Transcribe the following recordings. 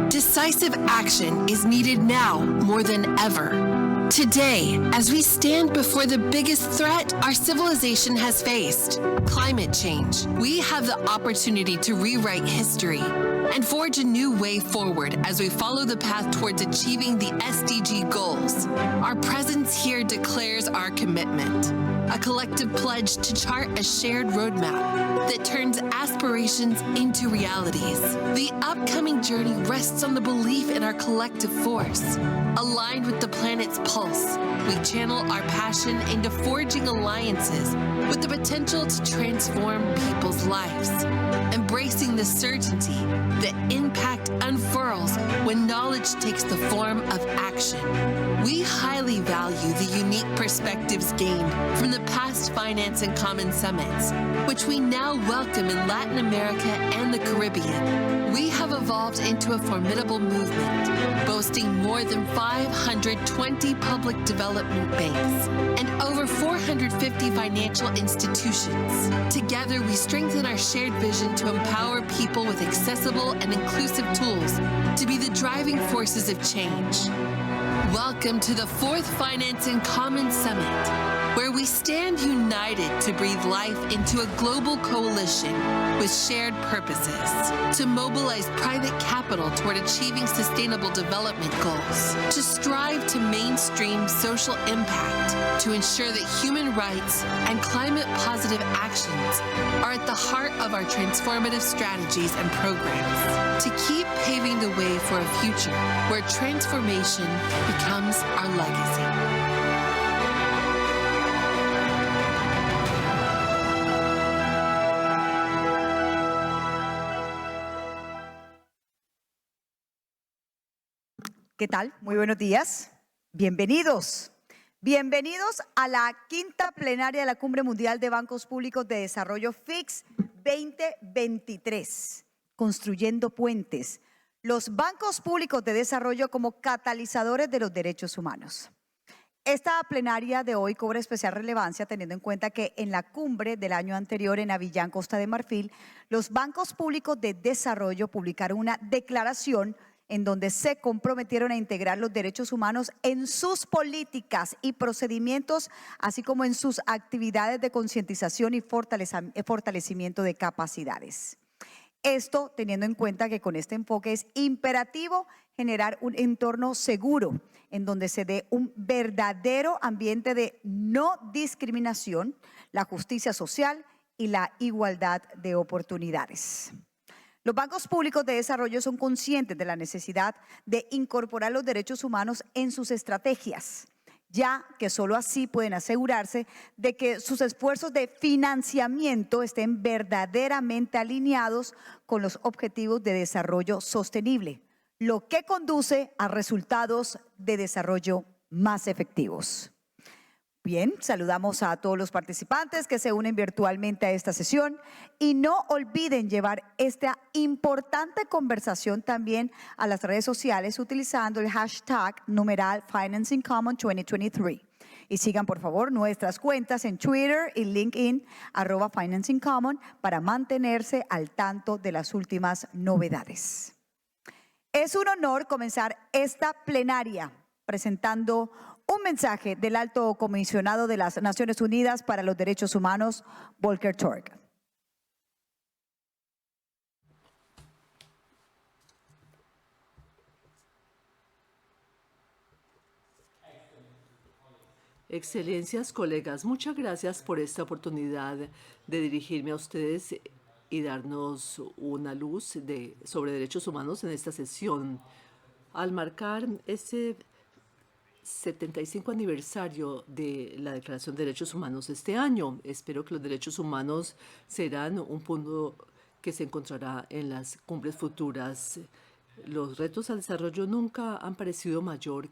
Decisive action is needed now more than ever. Today, as we stand before the biggest threat our civilization has faced, climate change, we have the opportunity to rewrite history and forge a new way forward as we follow the path towards achieving the SDG goals. Our presence here declares our commitment, a collective pledge to chart a shared roadmap that turns aspirations into realities. The upcoming journey rests on the belief in our collective force. Aligned with the planet's pulse, we channel our passion into forging alliances with the potential to transform people's lives, embracing the certainty that impact unfurls when knowledge takes the form of action. We highly value the unique perspectives gained from the past Finance in Common summits, which we now welcome in Latin America and the Caribbean. We have evolved into a formidable movement, boasting more than 520 public development banks and over 450 financial institutions. Together, we strengthen our shared vision to empower people with accessible and inclusive tools to be the driving forces of change. Welcome to the 4th Finance in Common Summit, where we stand united to breathe life into a global coalition with shared purposes, to mobilize private capital toward achieving sustainable development goals, to strive to mainstream social impact, to ensure that human rights and climate-positive actions are at the heart of our transformative strategies and programs, to keep paving the way for a future where transformation becomes our legacy. ¿Qué tal? Muy buenos días. Bienvenidos. Bienvenidos a la 5ª plenaria de la Cumbre Mundial de Bancos Públicos de Desarrollo FIX 2023. Construyendo puentes. Los bancos públicos de desarrollo como catalizadores de los derechos humanos. Esta plenaria de hoy cobra especial relevancia teniendo en cuenta que en la cumbre del año anterior en Abiyán, Costa de Marfil, los bancos públicos de desarrollo publicaron una declaración en donde se comprometieron a integrar los derechos humanos en sus políticas y procedimientos, así como en sus actividades de concientización y fortalecimiento de capacidades. Esto teniendo en cuenta que con este enfoque es imperativo generar un entorno seguro en donde se dé un verdadero ambiente de no discriminación, la justicia social y la igualdad de oportunidades. Los bancos públicos de desarrollo son conscientes de la necesidad de incorporar los derechos humanos en sus estrategias, ya que solo así pueden asegurarse de que sus esfuerzos de financiamiento estén verdaderamente alineados con los objetivos de desarrollo sostenible, lo que conduce a resultados de desarrollo más efectivos. Bien, saludamos a todos los participantes que se unen virtualmente a esta sesión y no olviden llevar esta importante conversación también a las redes sociales utilizando el hashtag numeral Finance in Common 2023. Y sigan por favor nuestras cuentas en Twitter y LinkedIn @Finance in Common para mantenerse al tanto de las últimas novedades. Es un honor comenzar esta plenaria presentando un mensaje del Alto Comisionado de las Naciones Unidas para los Derechos Humanos, Volker Turk. Excelencias, colegas, muchas gracias por esta oportunidad de dirigirme a ustedes y darnos una luz sobre derechos humanos en esta sesión. Al marcar este 75 aniversario de la Declaración de Derechos Humanos este año, espero que los derechos humanos serán un punto que se encontrará en las cumbres futuras. Los retos al desarrollo nunca han parecido mayores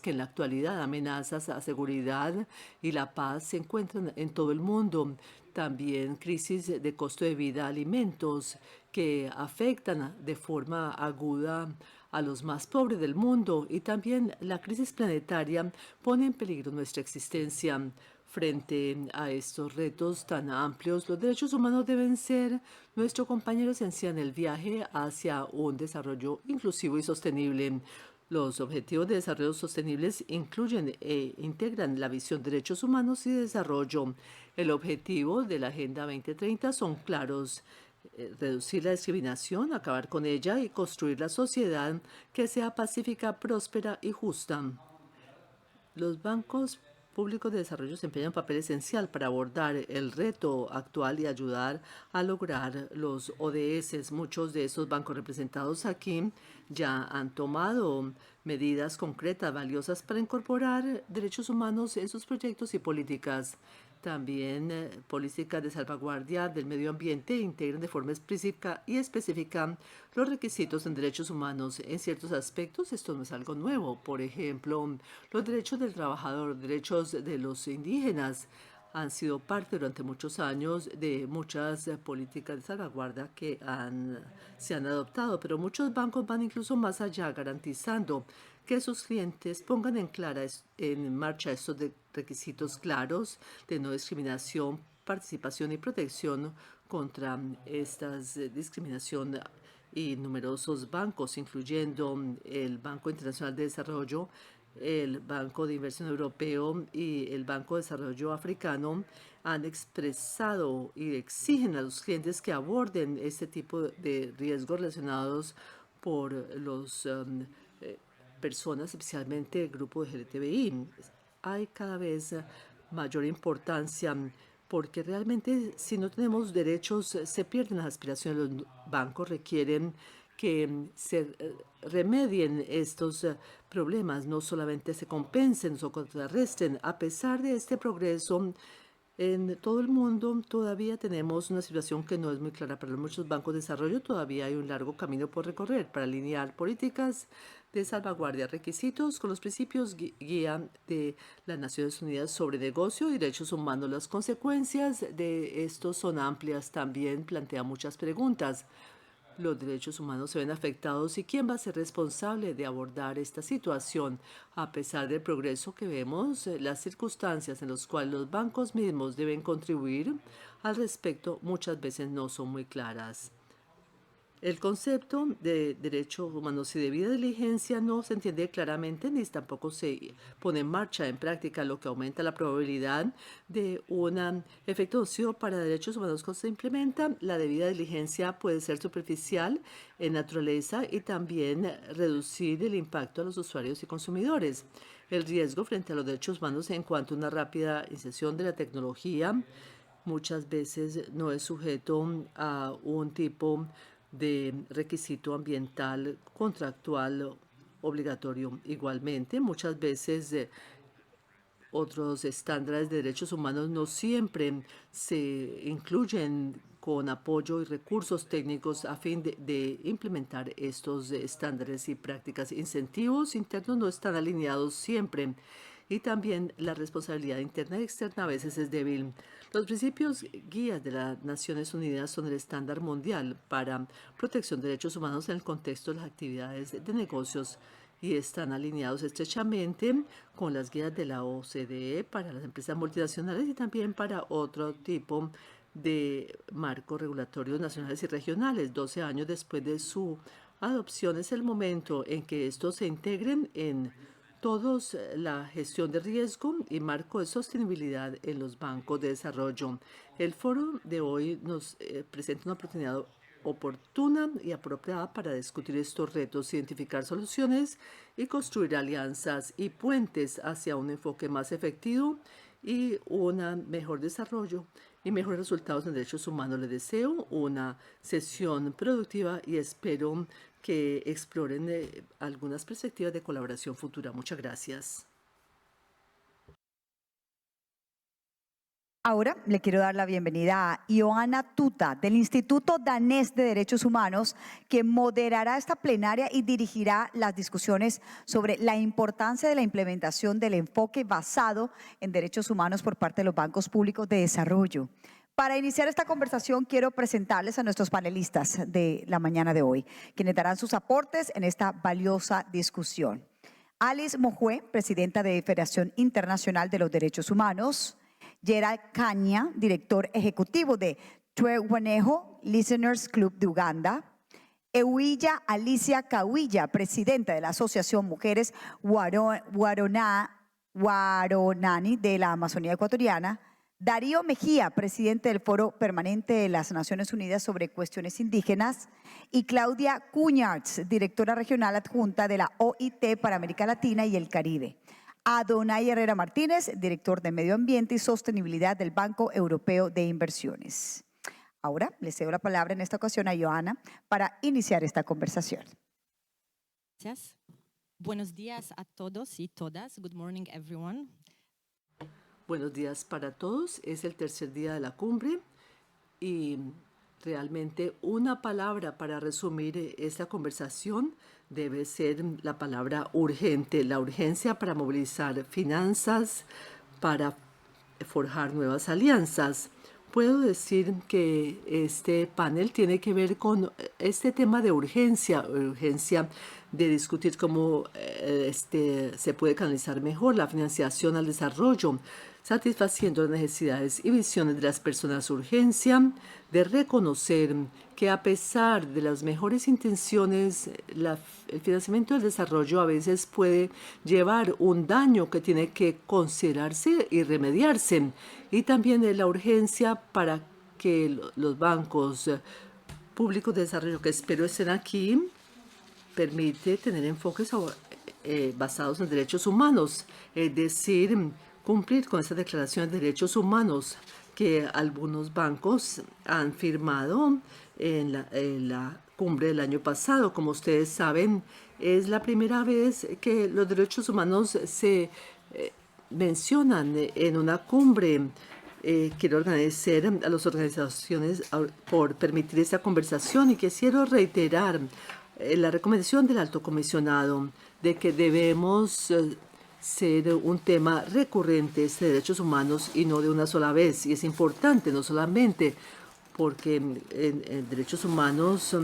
que en la actualidad. Amenazas a seguridad y la paz se encuentran en todo el mundo. También crisis de costo de vida, alimentos que afectan de forma aguda a los más pobres del mundo, y también la crisis planetaria pone en peligro nuestra existencia. Frente a estos retos tan amplios, los derechos humanos deben ser nuestro compañero esencial en el viaje hacia un desarrollo inclusivo y sostenible. Los Objetivos de Desarrollo Sostenibles incluyen e integran la visión de derechos humanos y desarrollo. El objetivo de la Agenda 2030 son claros: reducir la discriminación, acabar con ella y construir la sociedad que sea pacífica, próspera y justa. Los bancos públicos de desarrollo desempeñan un papel esencial para abordar el reto actual y ayudar a lograr los ODS. Muchos de esos bancos representados aquí ya han tomado medidas concretas, valiosas para incorporar derechos humanos en sus proyectos y políticas. También políticas de salvaguardia del medio ambiente integran de forma explícita y específica los requisitos en derechos humanos. En ciertos aspectos esto no es algo nuevo. Por ejemplo, los derechos del trabajador, derechos de los indígenas han sido parte durante muchos años de muchas políticas de salvaguardia que se han adoptado, pero muchos bancos van incluso más allá, garantizando que sus clientes pongan en marcha estos requisitos claros de no discriminación, participación y protección contra esta discriminación. Y numerosos bancos, incluyendo el Banco Internacional de Desarrollo, el Banco de Inversión Europeo y el Banco de Desarrollo Africano, han expresado y exigen a los clientes que aborden este tipo de riesgos relacionados por los personas, especialmente el grupo de LGTBI. Hay cada vez mayor importancia porque realmente si no tenemos derechos se pierden las aspiraciones. Los bancos requieren que se remedien estos problemas, no solamente se compensen o contrarresten. A pesar de este progreso, en todo el mundo todavía tenemos una situación que no es muy clara para muchos bancos de desarrollo. Todavía hay un largo camino por recorrer para alinear políticas de salvaguardia, requisitos con los principios guía de las Naciones Unidas sobre negocio y derechos humanos. Las consecuencias de esto son amplias. También plantea muchas preguntas. Los derechos humanos se ven afectados y quién va a ser responsable de abordar esta situación. A pesar del progreso que vemos, las circunstancias en las cuales los bancos mismos deben contribuir al respecto muchas veces no son muy claras. El concepto de derechos humanos y debida diligencia no se entiende claramente ni tampoco se pone en marcha en práctica, lo que aumenta la probabilidad de un efecto nocivo para derechos humanos cuando se implementa. La debida diligencia puede ser superficial en naturaleza y también reducir el impacto a los usuarios y consumidores. El riesgo frente a los derechos humanos en cuanto a una rápida inserción de la tecnología muchas veces no es sujeto a un tipo de requisito ambiental contractual obligatorio. Igualmente, muchas veces otros estándares de derechos humanos no siempre se incluyen con apoyo y recursos técnicos a fin de implementar estos estándares y prácticas. Incentivos internos no están alineados siempre y también la responsabilidad interna y externa a veces es débil. Los principios guías de las Naciones Unidas son el estándar mundial para protección de derechos humanos en el contexto de las actividades de negocios y están alineados estrechamente con las guías de la OCDE para las empresas multinacionales y también para otro tipo de marcos regulatorios nacionales y regionales. 12 años después de su adopción es el momento en que estos se integren en todos la gestión de riesgo y marco de sostenibilidad en los bancos de desarrollo. El foro de hoy nos presenta una oportunidad oportuna y apropiada para discutir estos retos, identificar soluciones y construir alianzas y puentes hacia un enfoque más efectivo y un mejor desarrollo y mejores resultados en derechos humanos. Les deseo una sesión productiva y espero que exploren algunas perspectivas de colaboración futura. Muchas gracias. Ahora le quiero dar la bienvenida a Ioana Tuta del Instituto Danés de Derechos Humanos, que moderará esta plenaria y dirigirá las discusiones sobre la importancia de la implementación del enfoque basado en derechos humanos por parte de los bancos públicos de desarrollo. Para iniciar esta conversación quiero presentarles a nuestros panelistas de la mañana de hoy, quienes darán sus aportes en esta valiosa discusión. Alice Mojue, presidenta de Federación Internacional de los Derechos Humanos. Gerald Kanya, director ejecutivo de Twewanejo Listeners Club de Uganda. Euilla Alicia Kawilla, presidenta de la Asociación Mujeres Waronani de la Amazonía Ecuatoriana. Darío Mejía, presidente del Foro Permanente de las Naciones Unidas sobre Cuestiones Indígenas. Y Claudia Cuñards, directora regional adjunta de la OIT para América Latina y el Caribe. Adonai Herrera Martínez, director de Medio Ambiente y Sostenibilidad del Banco Europeo de Inversiones. Ahora le cedo la palabra en esta ocasión a Ioana para iniciar esta conversación. Gracias. Buenos días a todos y todas. Good morning, everyone. Buenos días para todos. Es el tercer día de la cumbre y realmente una palabra para resumir esta conversación debe ser la palabra urgente, la urgencia para movilizar finanzas, para forjar nuevas alianzas. Puedo decir que este panel tiene que ver con este tema de urgencia de discutir cómo se puede canalizar mejor la financiación al desarrollo, satisfaciendo las necesidades y visiones de las personas. Urgencia de reconocer que a pesar de las mejores intenciones, el financiamiento del desarrollo a veces puede llevar un daño que tiene que considerarse y remediarse. Y también de la urgencia para que los bancos públicos de desarrollo, que espero estén aquí, permite tener enfoques basados en derechos humanos, es decir, cumplir con estas declaraciones de derechos humanos que algunos bancos han firmado en la cumbre del año pasado. Como ustedes saben, es la primera vez que los derechos humanos se mencionan en una cumbre. Quiero agradecer a las organizaciones por permitir esta conversación y quisiera reiterar la recomendación del Alto Comisionado de que debemos ser un tema recurrente de derechos humanos y no de una sola vez. Y es importante no solamente porque en derechos humanos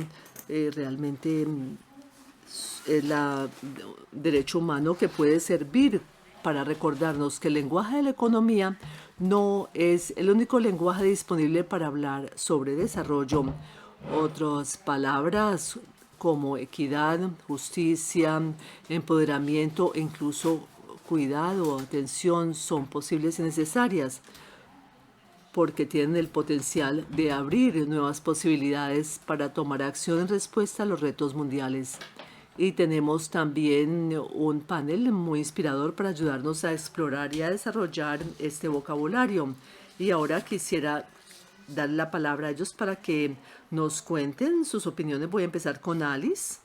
realmente es el derecho humano que puede servir para recordarnos que el lenguaje de la economía no es el único lenguaje disponible para hablar sobre desarrollo. Otras palabras como equidad, justicia, empoderamiento e incluso cuidado o atención son posibles y necesarias porque tienen el potencial de abrir nuevas posibilidades para tomar acción en respuesta a los retos mundiales. Y tenemos también un panel muy inspirador para ayudarnos a explorar y a desarrollar este vocabulario. Y ahora quisiera darle la palabra a ellos para que nos cuenten sus opiniones. Voy a empezar con Alice.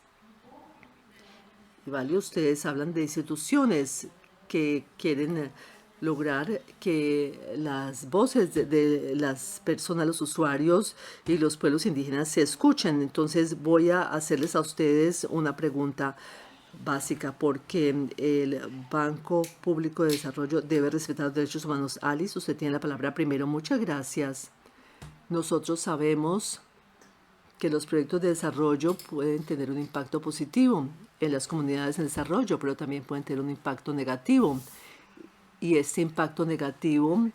Y vale, ustedes hablan de instituciones que quieren lograr que las voces de las personas, los usuarios y los pueblos indígenas se escuchen. Entonces voy a hacerles a ustedes una pregunta básica, porque el Banco Público de Desarrollo debe respetar los derechos humanos. Alice, usted tiene la palabra primero. Muchas gracias. Nosotros sabemos que los proyectos de desarrollo pueden tener un impacto positivo en las comunidades en desarrollo, pero también pueden tener un impacto negativo. Y este impacto negativo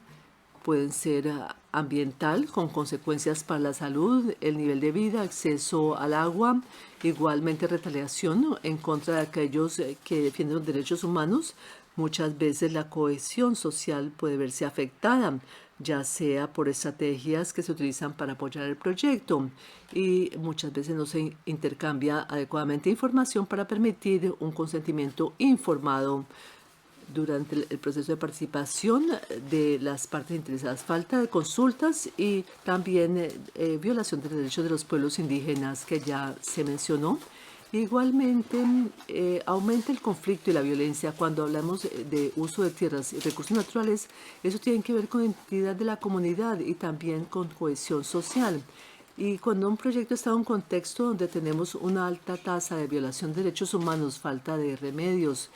puede ser ambiental, con consecuencias para la salud, el nivel de vida, acceso al agua, igualmente retaliación en contra de aquellos que defienden los derechos humanos, Muchas veces la cohesión social puede verse afectada, ya sea por estrategias que se utilizan para apoyar el proyecto, y muchas veces no se intercambia adecuadamente información para permitir un consentimiento informado durante el proceso de participación de las partes interesadas, falta de consultas y también violación de los derechos de los pueblos indígenas, que ya se mencionó. Igualmente, aumenta el conflicto y la violencia. Cuando hablamos de uso de tierras y recursos naturales, eso tiene que ver con la identidad de la comunidad y también con cohesión social. Y cuando un proyecto está en un contexto donde tenemos una alta tasa de violación de derechos humanos, falta de remedios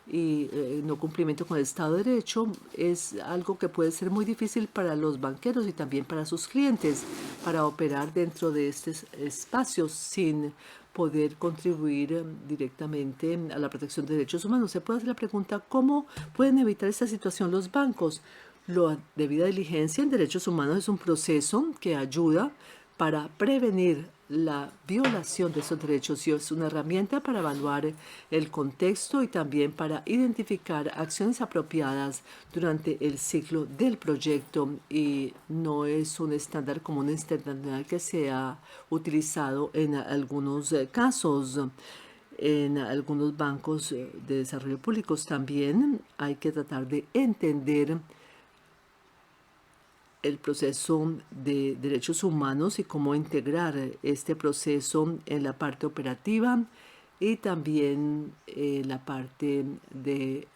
y no cumplimiento con el Estado de Derecho, es algo que puede ser muy difícil para los banqueros y también para sus clientes para operar dentro de estos espacios sin poder contribuir directamente a la protección de derechos humanos. Se puede hacer la pregunta, ¿cómo pueden evitar esta situación los bancos? La debida diligencia en derechos humanos es un proceso que ayuda para prevenir la violación de esos derechos y es una herramienta para evaluar el contexto y también para identificar acciones apropiadas durante el ciclo del proyecto, y no es un estándar común internacional que se ha utilizado en algunos casos. En algunos bancos de desarrollo públicos también hay que tratar de entender el proceso de derechos humanos y cómo integrar este proceso en la parte operativa y también en la parte de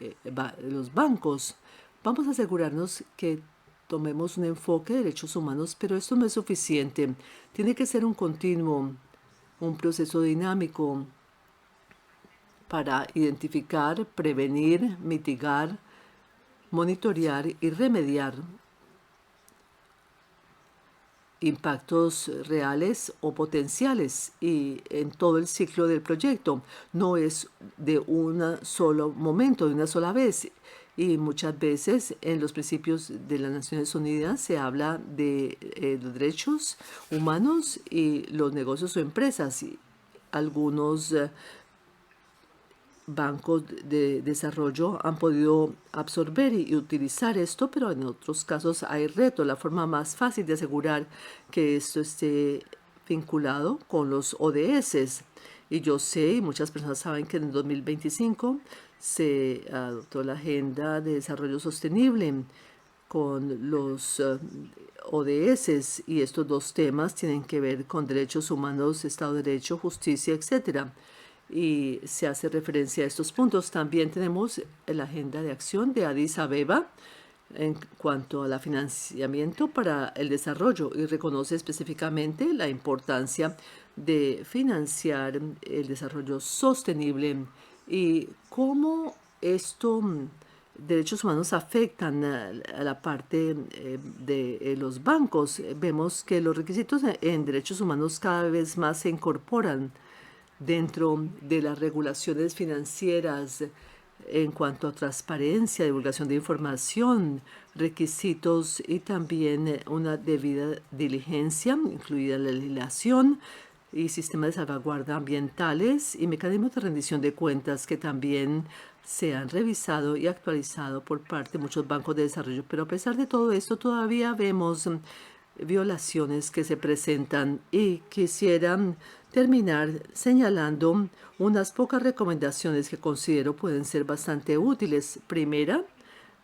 los bancos. Vamos a asegurarnos que tomemos un enfoque de derechos humanos, pero esto no es suficiente. Tiene que ser un continuo, un proceso dinámico para identificar, prevenir, mitigar, monitorear y remediar impactos reales o potenciales y en todo el ciclo del proyecto. No es de un solo momento, de una sola vez. Y muchas veces en los principios de las Naciones Unidas se habla de los derechos humanos y los negocios o empresas. Y algunos bancos de desarrollo han podido absorber y utilizar esto, pero en otros casos hay retos. La forma más fácil de asegurar que esto esté vinculado con los ODS. Y yo sé, y muchas personas saben, que en el 2025 se adoptó la Agenda de Desarrollo Sostenible con los ODS, y estos dos temas tienen que ver con derechos humanos, Estado de Derecho, justicia, etcétera. Y se hace referencia a estos puntos. También tenemos la agenda de acción de Addis Abeba en cuanto al financiamiento para el desarrollo y reconoce específicamente la importancia de financiar el desarrollo sostenible y cómo estos derechos humanos afectan a la parte de los bancos. Vemos que los requisitos en derechos humanos cada vez más se incorporan dentro de las regulaciones financieras en cuanto a transparencia, divulgación de información, requisitos y también una debida diligencia, incluida la legislación y sistemas de salvaguarda ambientales y mecanismos de rendición de cuentas que también se han revisado y actualizado por parte de muchos bancos de desarrollo. Pero a pesar de todo esto, todavía vemos violaciones que se presentan y quisiera terminar señalando unas pocas recomendaciones que considero pueden ser bastante útiles. Primera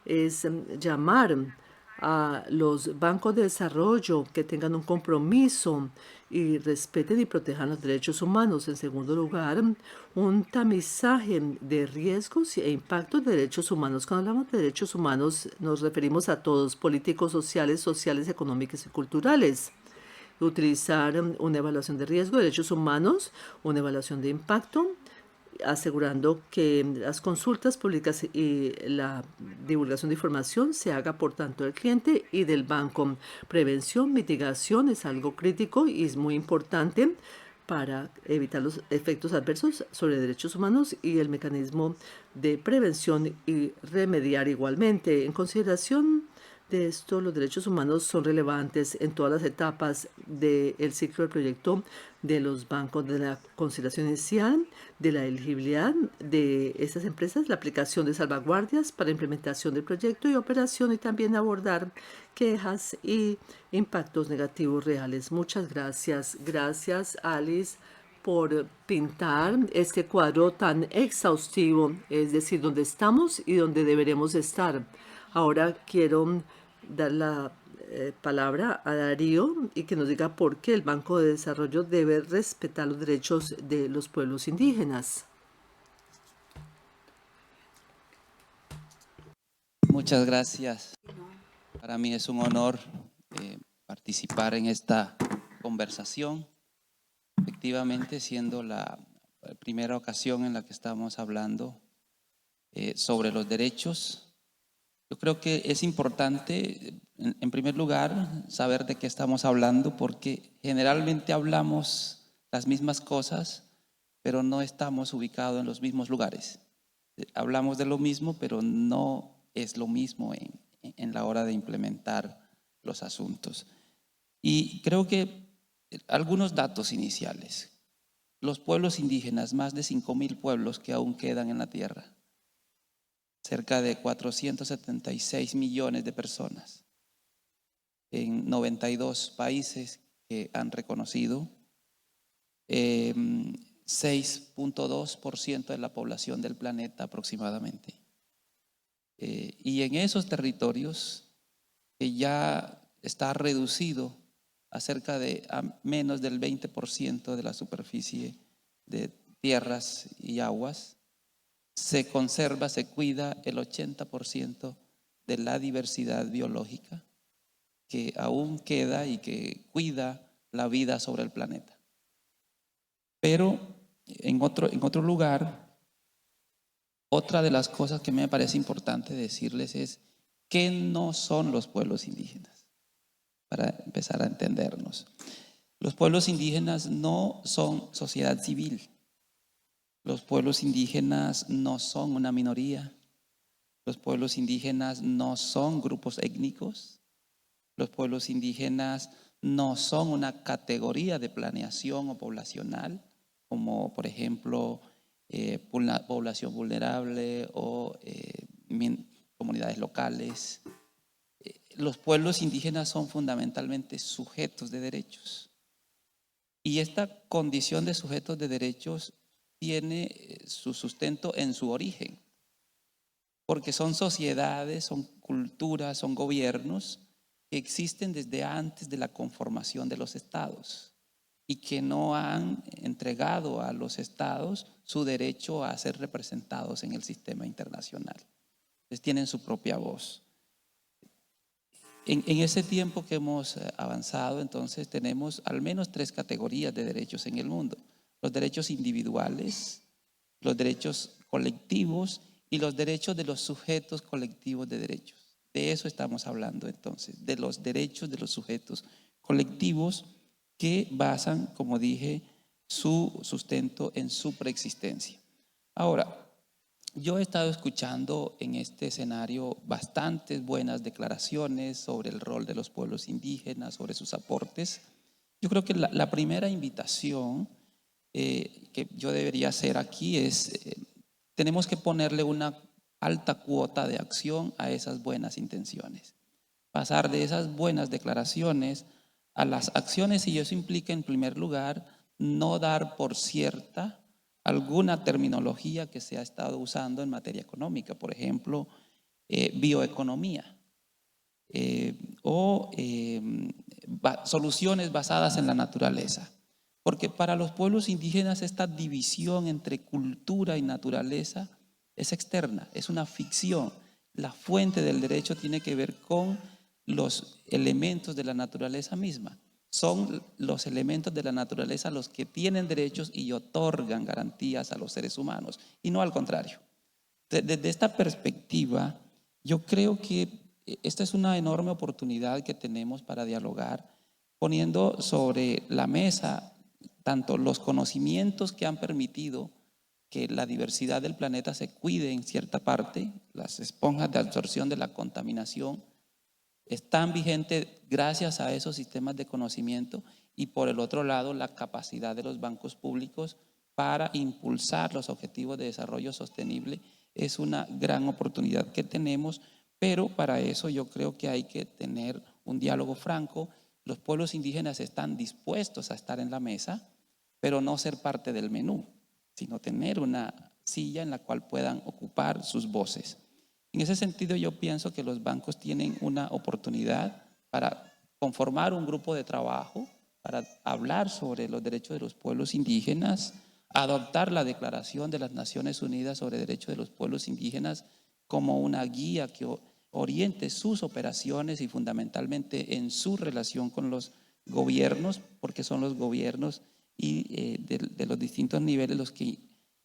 es llamar a los bancos de desarrollo que tengan un compromiso y respeten y protejan los derechos humanos. En segundo lugar, un tamizaje de riesgos e impactos de derechos humanos. Cuando hablamos de derechos humanos nos referimos a todos, políticos, sociales, económicos y culturales. Utilizar una evaluación de riesgo de derechos humanos, una evaluación de impacto, asegurando que las consultas públicas y la divulgación de información se haga por tanto del cliente y del banco. Prevención, mitigación es algo crítico y es muy importante para evitar los efectos adversos sobre derechos humanos y el mecanismo de prevención y remediar igualmente. En consideración De esto, los derechos humanos son relevantes en todas las etapas del ciclo del proyecto de los bancos, de la conciliación inicial, de la elegibilidad de estas empresas, la aplicación de salvaguardias para implementación del proyecto y operación, y también abordar quejas y impactos negativos reales. Muchas gracias. Gracias, Alice, por pintar este cuadro tan exhaustivo, es decir, dónde estamos y dónde deberemos estar. Ahora quiero dar la palabra a Darío y que nos diga por qué el Banco de Desarrollo debe respetar los derechos de los pueblos indígenas. Muchas gracias. Para mí es un honor participar en esta conversación. Efectivamente, siendo la primera ocasión en la que estamos hablando sobre los derechos, yo creo que es importante, en primer lugar, saber de qué estamos hablando, porque generalmente hablamos las mismas cosas, pero no estamos ubicados en los mismos lugares. Hablamos de lo mismo, pero no es lo mismo en la hora de implementar los asuntos. Y creo que algunos datos iniciales. Los pueblos indígenas, más de 5.000 pueblos que aún quedan en la tierra. Cerca de 476 millones de personas en 92 países que han reconocido, 6.2% de la población del planeta aproximadamente. Y en esos territorios que ya está reducido a cerca de menos del 20% de la superficie de tierras y aguas, se conserva, se cuida el 80% de la diversidad biológica que aún queda y que cuida la vida sobre el planeta. Pero en otro lugar, otra de las cosas que me parece importante decirles es qué no son los pueblos indígenas, para empezar a entendernos. Los pueblos indígenas no son sociedad civil. Los pueblos indígenas no son una minoría. Los pueblos indígenas no son grupos étnicos. Los pueblos indígenas no son una categoría de planeación o poblacional, como por ejemplo población vulnerable o comunidades locales. Los pueblos indígenas son fundamentalmente sujetos de derechos. Y esta condición de sujetos de derechos tiene su sustento en su origen, porque son sociedades, son culturas, son gobiernos que existen desde antes de la conformación de los estados y que no han entregado a los estados su derecho a ser representados en el sistema internacional. Entonces tienen su propia voz. En ese tiempo que hemos avanzado, entonces tenemos al menos 3 categorías de derechos en el mundo: los derechos individuales, los derechos colectivos y los derechos de los sujetos colectivos de derechos. De eso estamos hablando entonces, de los derechos de los sujetos colectivos que basan, como dije, su sustento en su preexistencia. Ahora, yo he estado escuchando en este escenario bastantes buenas declaraciones sobre el rol de los pueblos indígenas, sobre sus aportes. Yo creo que la primera invitación que yo debería hacer aquí es, tenemos que ponerle una alta cuota de acción a esas buenas intenciones. Pasar de esas buenas declaraciones a las acciones, y eso implica en primer lugar no dar por cierta alguna terminología que se ha estado usando en materia económica, por ejemplo, bioeconomía o soluciones basadas en la naturaleza. Porque para los pueblos indígenas esta división entre cultura y naturaleza es externa, es una ficción. La fuente del derecho tiene que ver con los elementos de la naturaleza misma. Son los elementos de la naturaleza los que tienen derechos y otorgan garantías a los seres humanos, y no al contrario. Desde esta perspectiva, yo creo que esta es una enorme oportunidad que tenemos para dialogar, poniendo sobre la mesa tanto los conocimientos que han permitido que la diversidad del planeta se cuide en cierta parte, las esponjas de absorción de la contaminación, están vigentes gracias a esos sistemas de conocimiento, y por el otro lado la capacidad de los bancos públicos para impulsar los objetivos de desarrollo sostenible es una gran oportunidad que tenemos, pero para eso yo creo que hay que tener un diálogo franco. Los pueblos indígenas están dispuestos a estar en la mesa, pero no ser parte del menú, sino tener una silla en la cual puedan ocupar sus voces. En ese sentido, yo pienso que los bancos tienen una oportunidad para conformar un grupo de trabajo, para hablar sobre los derechos de los pueblos indígenas, adoptar la Declaración de las Naciones Unidas sobre Derechos de los Pueblos Indígenas como una guía que oriente sus operaciones y fundamentalmente en su relación con los gobiernos, porque son los gobiernos y de los distintos niveles los que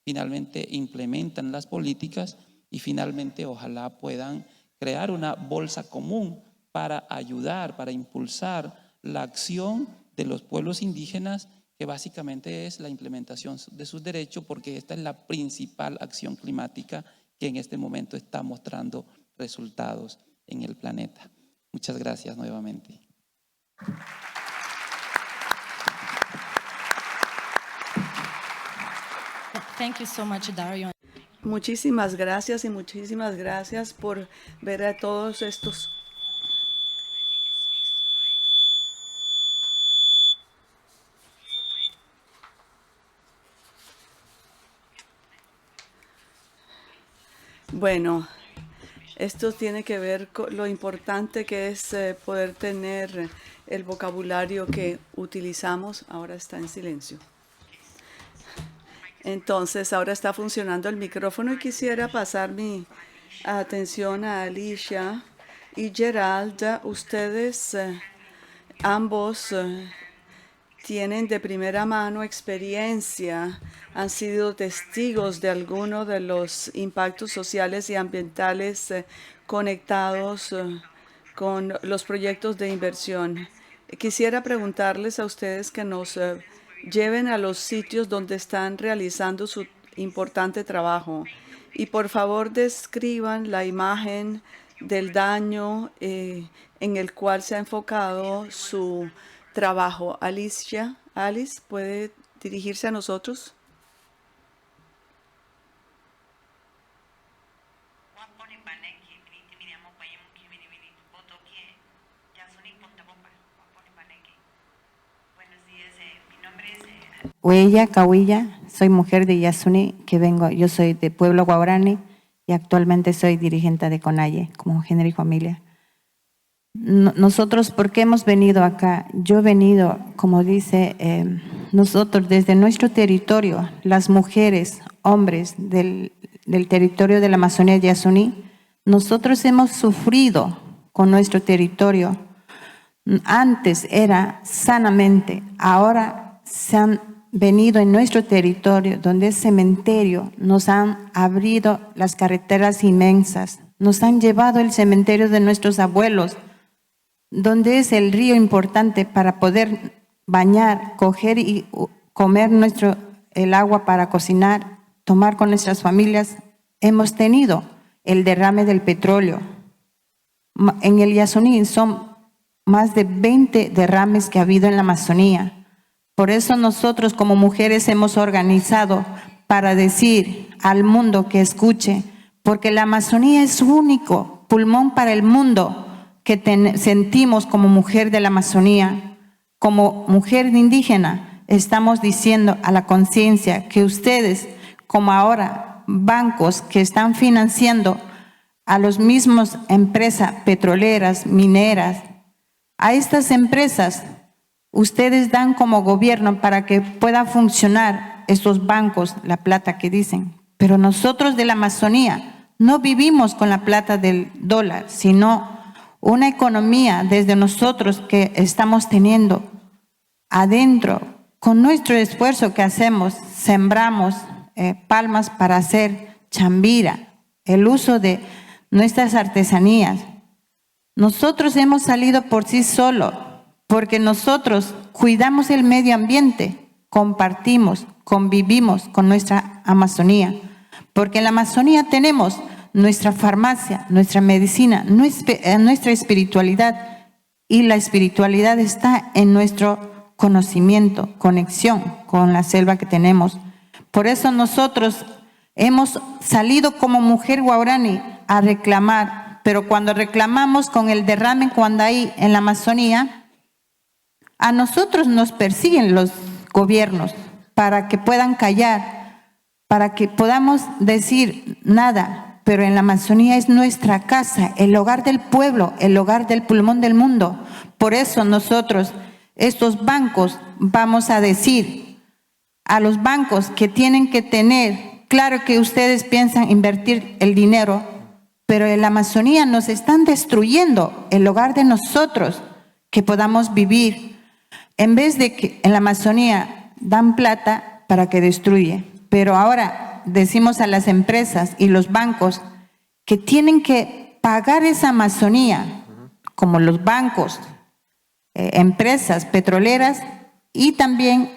finalmente implementan las políticas, y finalmente ojalá puedan crear una bolsa común para ayudar, para impulsar la acción de los pueblos indígenas, que básicamente es la implementación de sus derechos, porque esta es la principal acción climática que en este momento está mostrando resultados en el planeta. Muchas gracias nuevamente. Thank you so much, Dario. Muchísimas gracias y muchísimas gracias por ver a todos estos. Bueno, esto tiene que ver con lo importante que es poder tener el vocabulario que utilizamos. Ahora está en silencio. Entonces, ahora está funcionando el micrófono y quisiera pasar mi atención a Alicia y Gerald. Ustedes ambos tienen de primera mano experiencia, han sido testigos de algunos de los impactos sociales y ambientales conectados con los proyectos de inversión. Quisiera preguntarles a ustedes que nos lleven a los sitios donde están realizando su importante trabajo y por favor describan la imagen del daño en el cual se ha enfocado su trabajo. Alice, ¿puede dirigirse a nosotros? Huella Cahuilla, soy mujer de Yasuní, yo soy de Pueblo Guarani y actualmente soy dirigente de CONAIE como Género y Familia. Nosotros, ¿por qué hemos venido acá? Yo he venido, como dice, nosotros desde nuestro territorio, las mujeres, hombres del territorio de la Amazonía de Yasuní, nosotros hemos sufrido con nuestro territorio. Antes era sanamente, ahora se han venido en nuestro territorio, donde es cementerio, nos han abrido las carreteras inmensas, nos han llevado el cementerio de nuestros abuelos, donde es el río importante para poder bañar, coger y comer el agua para cocinar, tomar con nuestras familias. Hemos tenido el derrame del petróleo. En el Yasuní son más de 20 derrames que ha habido en la Amazonía. Por eso nosotros como mujeres hemos organizado para decir al mundo que escuche, porque la Amazonía es su único pulmón para el mundo que sentimos como mujer de la Amazonía, como mujer indígena. Estamos diciendo a la conciencia que ustedes, como ahora bancos que están financiando a los mismos empresas petroleras, mineras, a estas empresas, ustedes dan como gobierno para que puedan funcionar estos bancos, la plata que dicen. Pero nosotros de la Amazonía no vivimos con la plata del dólar, sino una economía desde nosotros que estamos teniendo adentro. Con nuestro esfuerzo que hacemos, sembramos palmas para hacer chambira, el uso de nuestras artesanías. Nosotros hemos salido por sí solos, porque nosotros cuidamos el medio ambiente, compartimos, convivimos con nuestra Amazonía. Porque en la Amazonía tenemos nuestra farmacia, nuestra medicina, nuestra espiritualidad. Y la espiritualidad está en nuestro conocimiento, conexión con la selva que tenemos. Por eso nosotros hemos salido como mujer guaraní a reclamar, pero cuando reclamamos con el derrame cuando hay en la Amazonía, a nosotros nos persiguen los gobiernos para que puedan callar, para que podamos decir nada, pero en la Amazonía es nuestra casa, el hogar del pueblo, el hogar del pulmón del mundo. Por eso nosotros, estos bancos, vamos a decir a los bancos que tienen que tener, claro que ustedes piensan invertir el dinero, pero en la Amazonía nos están destruyendo el hogar de nosotros, que podamos vivir. En vez de que en la Amazonía dan plata para que destruye, pero ahora decimos a las empresas y los bancos que tienen que pagar esa Amazonía, como los bancos, empresas petroleras y también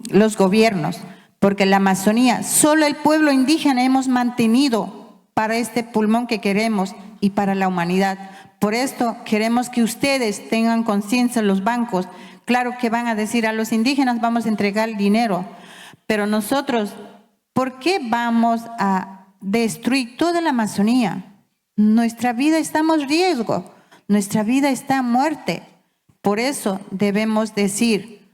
los gobiernos, porque la Amazonía, solo el pueblo indígena hemos mantenido para este pulmón que queremos y para la humanidad. Por esto queremos que ustedes tengan conciencia, los bancos. Claro que van a decir a los indígenas vamos a entregar dinero, pero nosotros, ¿por qué vamos a destruir toda la Amazonía? Nuestra vida está en riesgo, nuestra vida está en muerte. Por eso debemos decir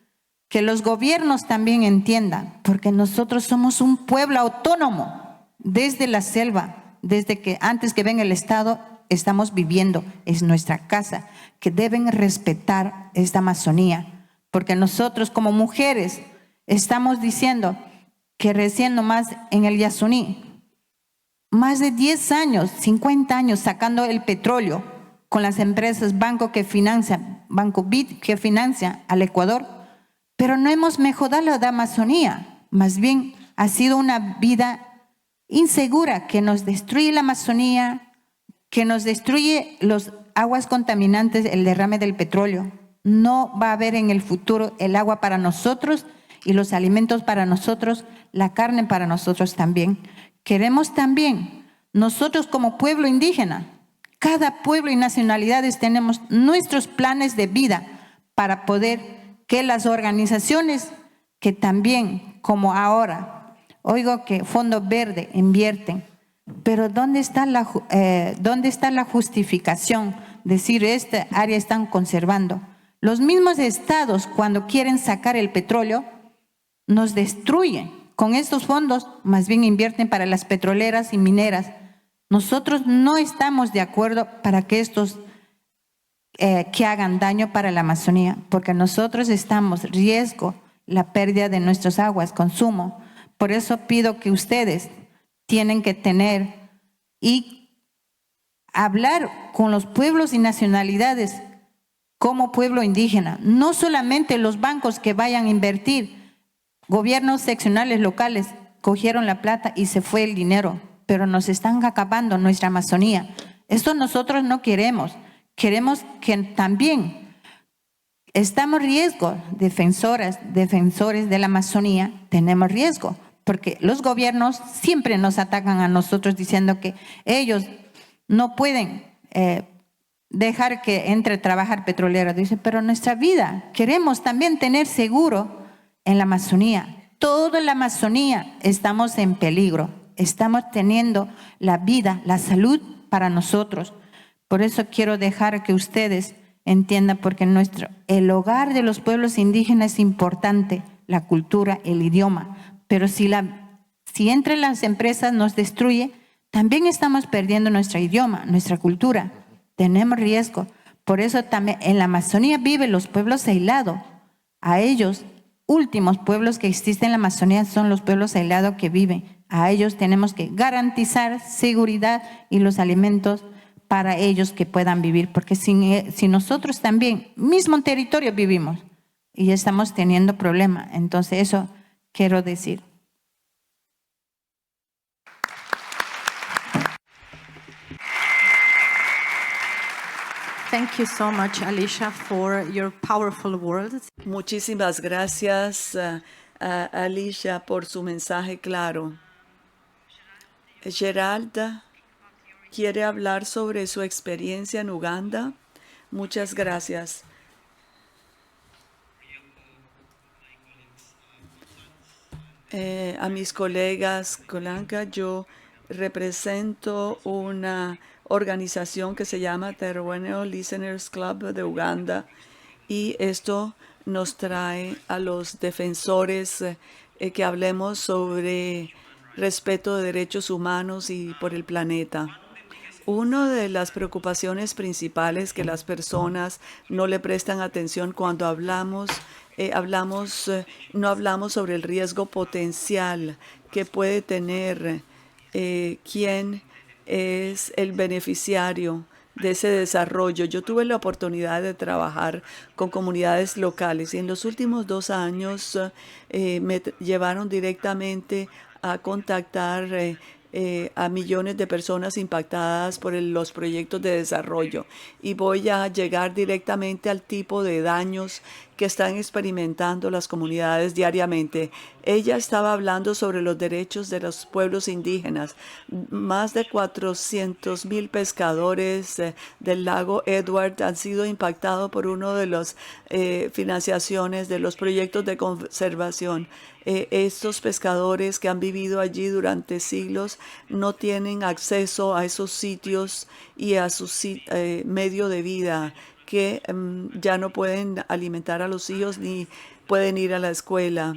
que los gobiernos también entiendan, porque nosotros somos un pueblo autónomo desde la selva, desde que antes que venga el Estado estamos viviendo, es nuestra casa, que deben respetar esta Amazonía, porque nosotros como mujeres estamos diciendo que recién nomás en el Yasuní, más de 10 años, 50 años sacando el petróleo con las empresas Banco BID que financia al Ecuador, pero no hemos mejorado la Amazonía, más bien ha sido una vida insegura que nos destruye la Amazonía, que nos destruye las aguas contaminantes, el derrame del petróleo. No va a haber en el futuro el agua para nosotros y los alimentos para nosotros, la carne para nosotros también. Queremos también, nosotros como pueblo indígena, cada pueblo y nacionalidades tenemos nuestros planes de vida para poder que las organizaciones que también, como ahora, oigo que Fondo Verde invierten, pero ¿dónde está la justificación? Decir, esta área están conservando. Los mismos estados, cuando quieren sacar el petróleo, nos destruyen. Con estos fondos, más bien invierten para las petroleras y mineras. Nosotros no estamos de acuerdo para que estos que hagan daño para la Amazonía, porque nosotros estamos en riesgo la pérdida de nuestras aguas, consumo. Por eso pido que ustedes tienen que tener y hablar con los pueblos y nacionalidades como pueblo indígena. No solamente los bancos que vayan a invertir, gobiernos seccionales locales cogieron la plata y se fue el dinero, pero nos están acabando nuestra Amazonía. Esto nosotros no queremos. Queremos que también estamos en riesgo, defensores de la Amazonía, tenemos riesgo, porque los gobiernos siempre nos atacan a nosotros diciendo que ellos no pueden dejar que entre a trabajar petrolero. Dice, pero nuestra vida, queremos también tener seguro en la Amazonía. Toda la Amazonía estamos en peligro, estamos teniendo la vida, la salud para nosotros. Por eso quiero dejar que ustedes entiendan, porque el hogar de los pueblos indígenas es importante, la cultura, el idioma, pero si entre las empresas nos destruye, también estamos perdiendo nuestro idioma, nuestra cultura, tenemos riesgo. Por eso también en la Amazonía viven los pueblos aislados. A ellos, últimos pueblos que existen en la Amazonía son los pueblos aislados que viven. A ellos tenemos que garantizar seguridad y los alimentos para ellos que puedan vivir, porque si nosotros también, mismo territorio vivimos y estamos teniendo problemas, entonces eso quiero decir. Thank you so much, Alicia, for your powerful words. Muchísimas gracias, Alicia, por su mensaje claro. Geralda, quiere hablar sobre su experiencia en Uganda. Muchas gracias. A mis colegas Kolanka, yo represento una organización que se llama Terweno Listeners Club de Uganda, y esto nos trae a los defensores que hablemos sobre respeto de derechos humanos y por el planeta. Una de las preocupaciones principales que las personas no le prestan atención cuando no hablamos sobre el riesgo potencial que puede tener quién es el beneficiario de ese desarrollo. Yo tuve la oportunidad de trabajar con comunidades locales y en los últimos 2 años me llevaron directamente a contactar a millones de personas impactadas por los proyectos de desarrollo, y voy a llegar directamente al tipo de daños que están experimentando las comunidades diariamente. Ella estaba hablando sobre los derechos de los pueblos indígenas. Más de 400,000 pescadores del lago Edward han sido impactados por uno de las financiaciones de los proyectos de conservación. Estos pescadores que han vivido allí durante siglos no tienen acceso a esos sitios y a su medio de vida, que ya no pueden alimentar a los hijos ni pueden ir a la escuela.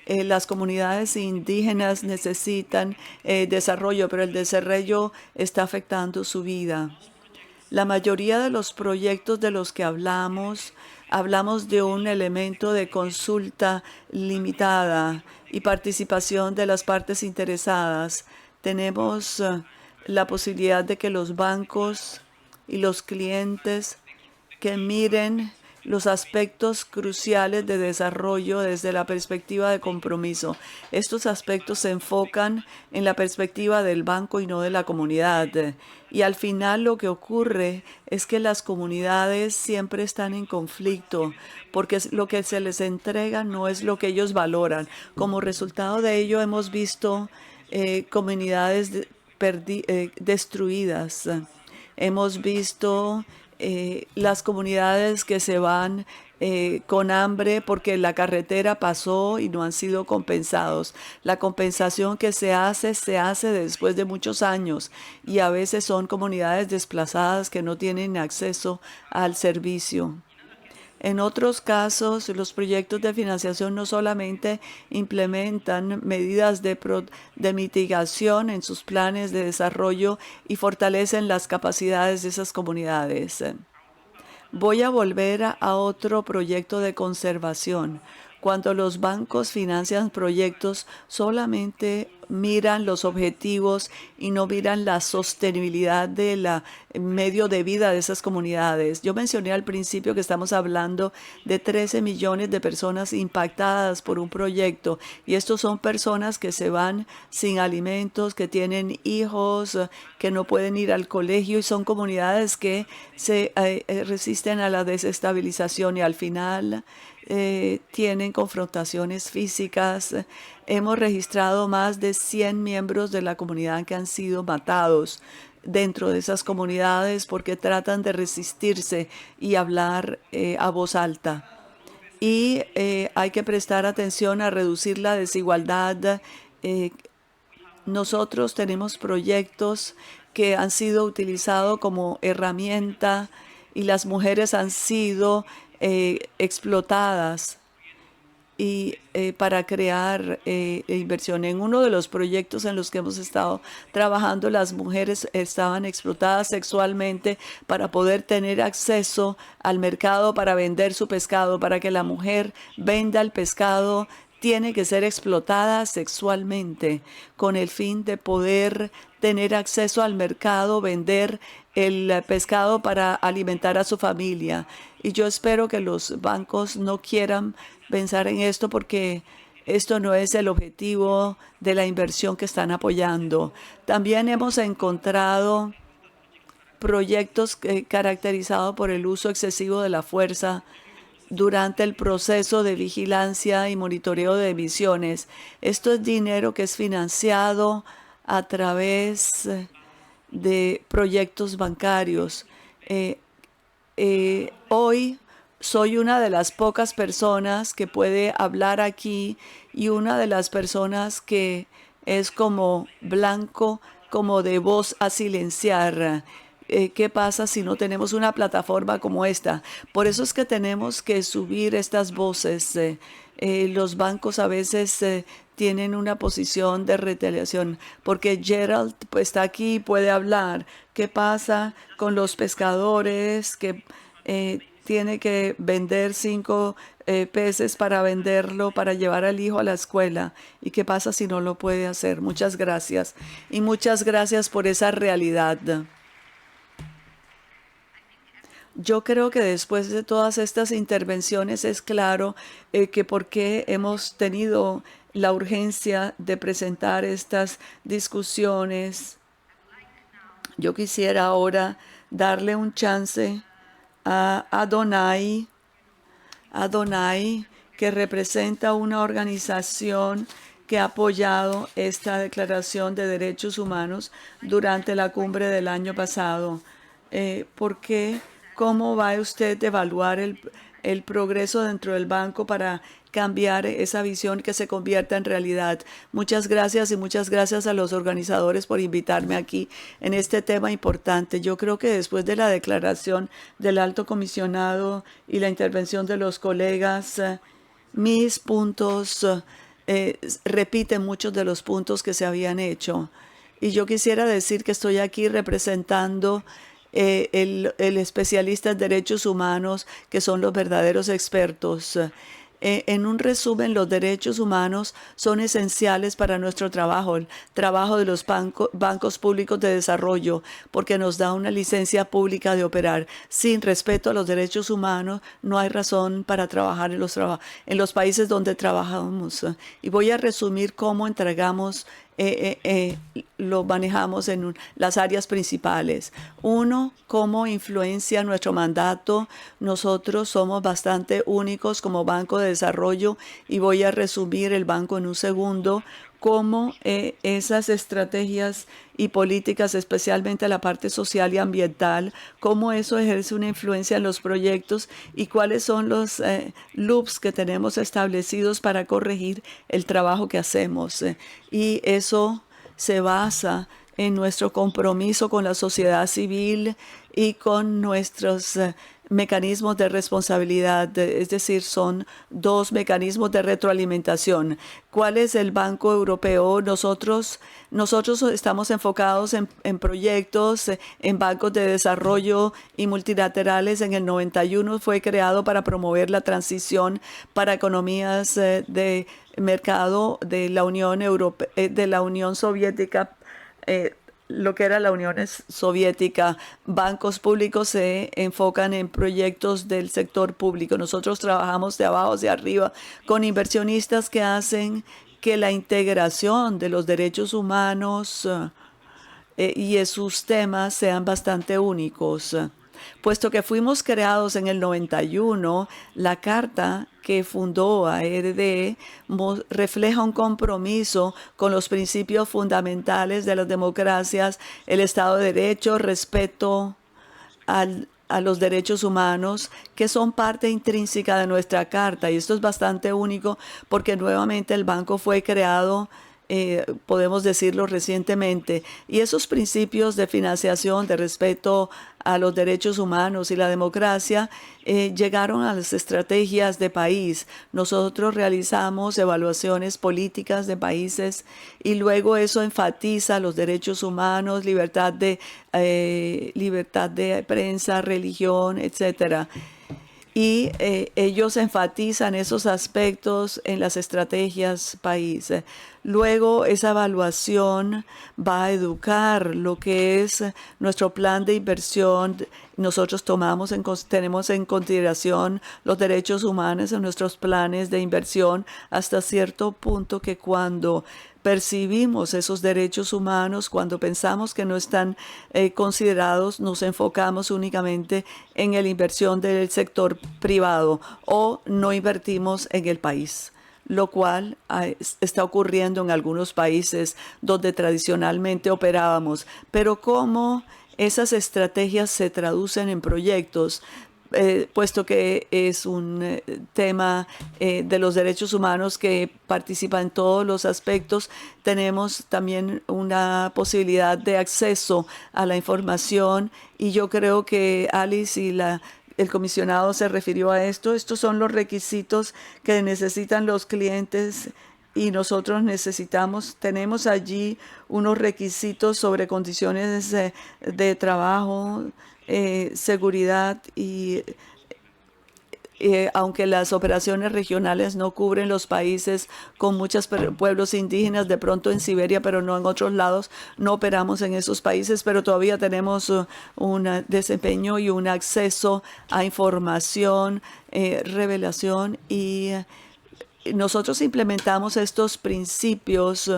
Las comunidades indígenas necesitan desarrollo, pero el desarrollo está afectando su vida. La mayoría de los proyectos de los que hablamos de un elemento de consulta limitada y participación de las partes interesadas. Tenemos la posibilidad de que los bancos y los clientes que miren los aspectos cruciales de desarrollo desde la perspectiva de compromiso. Estos aspectos se enfocan en la perspectiva del banco y no de la comunidad. Y al final lo que ocurre es que las comunidades siempre están en conflicto porque lo que se les entrega no es lo que ellos valoran. Como resultado de ello hemos visto comunidades destruidas. Hemos visto las comunidades que se van con hambre porque la carretera pasó y no han sido compensados. La compensación que se hace después de muchos años, y a veces son comunidades desplazadas que no tienen acceso al servicio. En otros casos, los proyectos de financiación no solamente implementan medidas de mitigación en sus planes de desarrollo y fortalecen las capacidades de esas comunidades. Voy a volver a otro proyecto de conservación. Cuando los bancos financian proyectos, solamente miran los objetivos y no miran la sostenibilidad del medio de vida de esas comunidades. Yo mencioné al principio que estamos hablando de 13 millones de personas impactadas por un proyecto, y estos son personas que se van sin alimentos, que tienen hijos, que no pueden ir al colegio, y son comunidades que se resisten a la desestabilización y al final tienen confrontaciones físicas. Hemos registrado más de 100 miembros de la comunidad que han sido matados dentro de esas comunidades porque tratan de resistirse y hablar a voz alta. Y hay que prestar atención a reducir la desigualdad. Nosotros tenemos proyectos que han sido utilizados como herramienta y las mujeres han sido explotadas y para crear inversión. En uno de los proyectos en los que hemos estado trabajando, las mujeres estaban explotadas sexualmente para poder tener acceso al mercado para vender su pescado. Para que la mujer venda el pescado, tiene que ser explotada sexualmente con el fin de poder tener acceso al mercado, vender el pescado para alimentar a su familia. Y yo espero que los bancos no quieran pensar en esto porque esto no es el objetivo de la inversión que están apoyando. También hemos encontrado proyectos caracterizados por el uso excesivo de la fuerza durante el proceso de vigilancia y monitoreo de emisiones. Esto es dinero que es financiado a través de proyectos bancarios. Hoy soy una de las pocas personas que puede hablar aquí y una de las personas que es como blanco, como de voz a silenciar. ¿Qué pasa si no tenemos una plataforma como esta? Por eso es que tenemos que subir estas voces. Los bancos a veces tienen una posición de retaliación, porque Gerald pues, está aquí y puede hablar. ¿Qué pasa con los pescadores que tiene que vender 5 peces para venderlo, para llevar al hijo a la escuela? ¿Y qué pasa si no lo puede hacer? Muchas gracias. Y muchas gracias por esa realidad. Yo creo que después de todas estas intervenciones es claro que por qué hemos tenido la urgencia de presentar estas discusiones. Yo quisiera ahora darle un chance a Adonai, que representa una organización que ha apoyado esta Declaración de Derechos Humanos durante la cumbre del año pasado. ¿Por qué? ¿Cómo va usted a evaluar el progreso dentro del banco para cambiar esa visión que se convierta en realidad? Muchas gracias y muchas gracias a los organizadores por invitarme aquí en este tema importante. Yo creo que después de la declaración del alto comisionado y la intervención de los colegas, mis puntos repiten muchos de los puntos que se habían hecho. Y yo quisiera decir que estoy aquí representando el especialista en derechos humanos, que son los verdaderos expertos. En un resumen, los derechos humanos son esenciales para nuestro trabajo, el trabajo de los bancos públicos de desarrollo, porque nos da una licencia pública de operar. Sin respeto a los derechos humanos, no hay razón para trabajar en los países donde trabajamos. Y voy a resumir cómo entregamos lo manejamos en las áreas principales. Uno, cómo influencia nuestro mandato. Nosotros somos bastante únicos como Banco de Desarrollo y voy a resumir el banco en un segundo. Cómo esas estrategias y políticas, especialmente la parte social y ambiental, cómo eso ejerce una influencia en los proyectos y cuáles son los loops que tenemos establecidos para corregir el trabajo que hacemos. Y eso se basa en nuestro compromiso con la sociedad civil y con nuestros mecanismos de responsabilidad, es decir, son dos mecanismos de retroalimentación. ¿Cuál es el Banco Europeo? Nosotros estamos enfocados en proyectos, en bancos de desarrollo y multilaterales. En el 91 fue creado para promover la transición para economías de mercado de la Unión Europea, de la Unión Soviética, lo que era la Unión Soviética. Bancos públicos se enfocan en proyectos del sector público. Nosotros trabajamos de abajo hacia arriba con inversionistas que hacen que la integración de los derechos humanos y sus temas sean bastante únicos. Puesto que fuimos creados en el 91, la carta que fundó a ERD refleja un compromiso con los principios fundamentales de las democracias, el Estado de Derecho, respeto a los derechos humanos, que son parte intrínseca de nuestra carta. Y esto es bastante único porque nuevamente el banco fue creado, podemos decirlo, recientemente. Y esos principios de financiación, de respeto a los derechos humanos y la democracia llegaron a las estrategias de país. Nosotros realizamos evaluaciones políticas de países y luego eso enfatiza los derechos humanos, libertad de prensa, religión, etcétera. Y ellos enfatizan esos aspectos en las estrategias país. Luego esa evaluación va a educar lo que es nuestro plan de inversión. Nosotros tenemos en consideración los derechos humanos en nuestros planes de inversión hasta cierto punto que cuando percibimos esos derechos humanos, cuando pensamos que no están considerados, nos enfocamos únicamente en la inversión del sector privado o no invertimos en el país. lo cual está ocurriendo en algunos países donde tradicionalmente operábamos. Pero cómo esas estrategias se traducen en proyectos, puesto que es un tema de los derechos humanos que participa en todos los aspectos, tenemos también una posibilidad de acceso a la información, y yo creo que Alice y el comisionado se refirió a esto. Estos son los requisitos que necesitan los clientes y nosotros tenemos allí unos requisitos sobre condiciones de trabajo, seguridad y aunque las operaciones regionales no cubren los países con muchos pueblos indígenas, de pronto en Siberia, pero no en otros lados, no operamos en esos países, pero todavía tenemos un desempeño y un acceso a información, revelación, y nosotros implementamos estos principios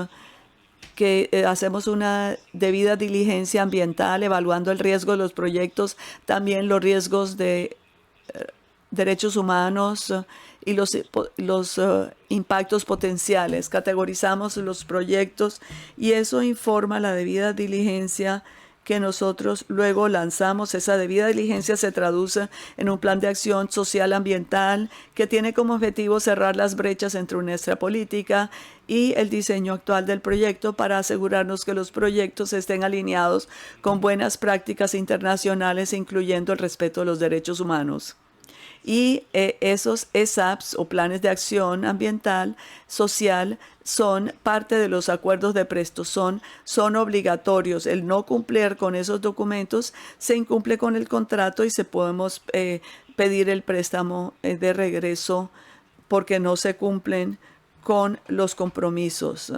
que hacemos una debida diligencia ambiental, evaluando el riesgo de los proyectos, también los riesgos de derechos humanos y los impactos potenciales. Categorizamos los proyectos y eso informa la debida diligencia que nosotros luego lanzamos. Esa debida diligencia se traduce en un plan de acción social ambiental que tiene como objetivo cerrar las brechas entre nuestra política y el diseño actual del proyecto para asegurarnos que los proyectos estén alineados con buenas prácticas internacionales, incluyendo el respeto de los derechos humanos. Y esos ESAPs o planes de acción ambiental, social, son parte de los acuerdos de préstamo, son obligatorios. El no cumplir con esos documentos se incumple con el contrato y podemos pedir el préstamo de regreso porque no se cumplen con los compromisos.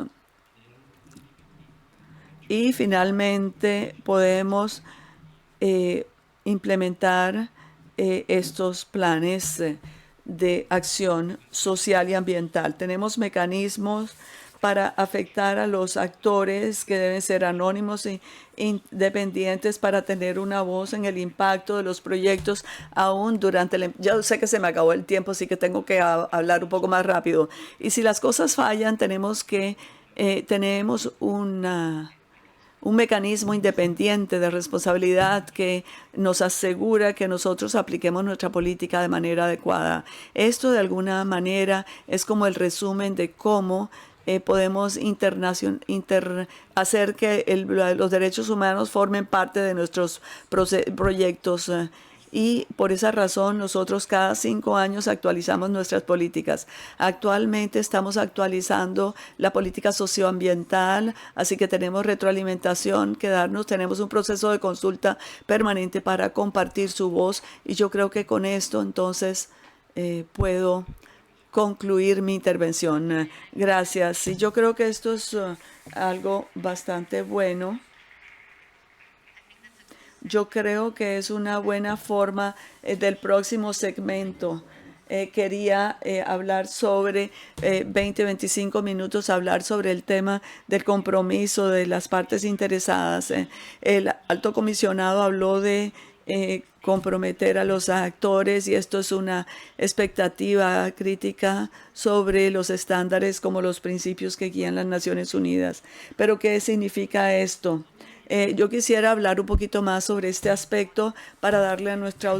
Y finalmente podemos implementar estos planes de acción social y ambiental. Tenemos mecanismos para afectar a los actores que deben ser anónimos e independientes para tener una voz en el impacto de los proyectos aún durante yo sé que se me acabó el tiempo, así que tengo que hablar un poco más rápido. Y si las cosas fallan, tenemos un mecanismo independiente de responsabilidad que nos asegura que nosotros apliquemos nuestra política de manera adecuada. Esto de alguna manera es como el resumen de cómo podemos hacer que los derechos humanos formen parte de nuestros proyectos. Y por esa razón nosotros cada 5 años actualizamos nuestras políticas. Actualmente estamos actualizando la política socioambiental, así que tenemos retroalimentación que darnos, tenemos un proceso de consulta permanente para compartir su voz, y yo creo que con esto entonces puedo concluir mi intervención. Gracias. Y yo creo que esto es algo bastante bueno. Yo creo que es una buena forma del próximo segmento. Quería hablar sobre 25 minutos, hablar sobre el tema del compromiso de las partes interesadas. El alto comisionado habló de comprometer a los actores, y esto es una expectativa crítica sobre los estándares como los principios que guían las Naciones Unidas. Pero ¿qué significa esto? Yo quisiera hablar un poquito más sobre este aspecto para darle a nuestra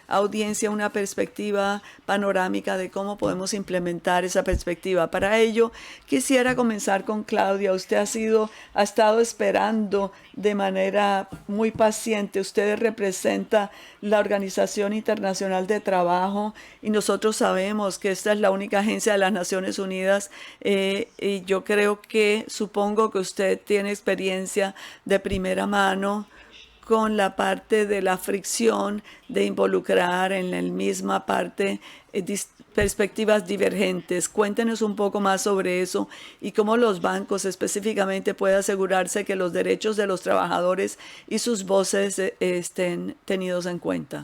audiencia una perspectiva panorámica de cómo podemos implementar esa perspectiva. Para ello, quisiera comenzar con Claudia. Usted ha estado esperando de manera muy paciente. Usted representa la Organización Internacional de Trabajo y nosotros sabemos que esta es la única agencia de las Naciones Unidas, y yo supongo que usted tiene experiencia de primera mano con la parte de la fricción de involucrar en la misma parte perspectivas divergentes. Cuéntenos un poco más sobre eso y cómo los bancos específicamente pueden asegurarse que los derechos de los trabajadores y sus voces estén tenidos en cuenta.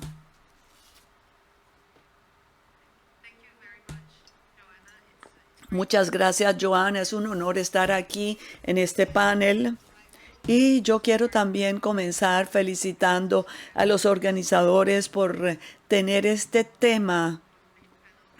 Muchas gracias, Joanna. Es un honor estar aquí en este panel. Y yo quiero también comenzar felicitando a los organizadores por tener este tema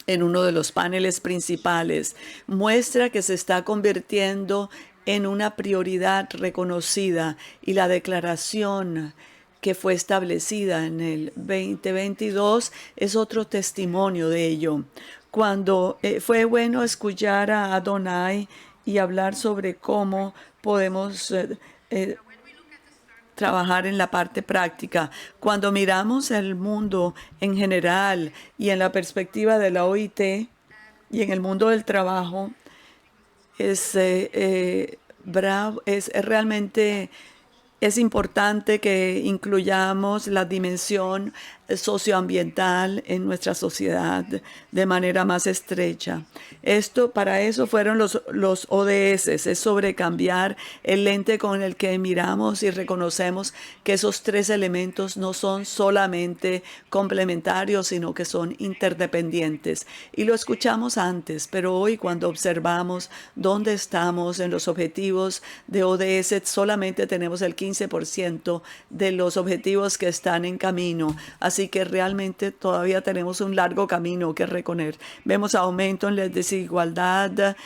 en uno de los paneles principales, muestra que se está convirtiendo en una prioridad reconocida, y la declaración que fue establecida en el 2022 es otro testimonio de ello. Cuando fue bueno escuchar a Adonai y hablar sobre cómo podemos trabajar en la parte práctica. Cuando miramos el mundo en general y en la perspectiva de la OIT y en el mundo del trabajo, es realmente importante que incluyamos la dimensión socioambiental en nuestra sociedad de manera más estrecha. Para eso fueron los ODS, es sobre cambiar el lente con el que miramos y reconocemos que esos tres elementos no son solamente complementarios, sino que son interdependientes. Y lo escuchamos antes, pero hoy cuando observamos dónde estamos en los objetivos de ODS, solamente tenemos el 15% de los objetivos que están en camino. Así que realmente todavía tenemos un largo camino que recorrer. Vemos aumento en la desigualdad,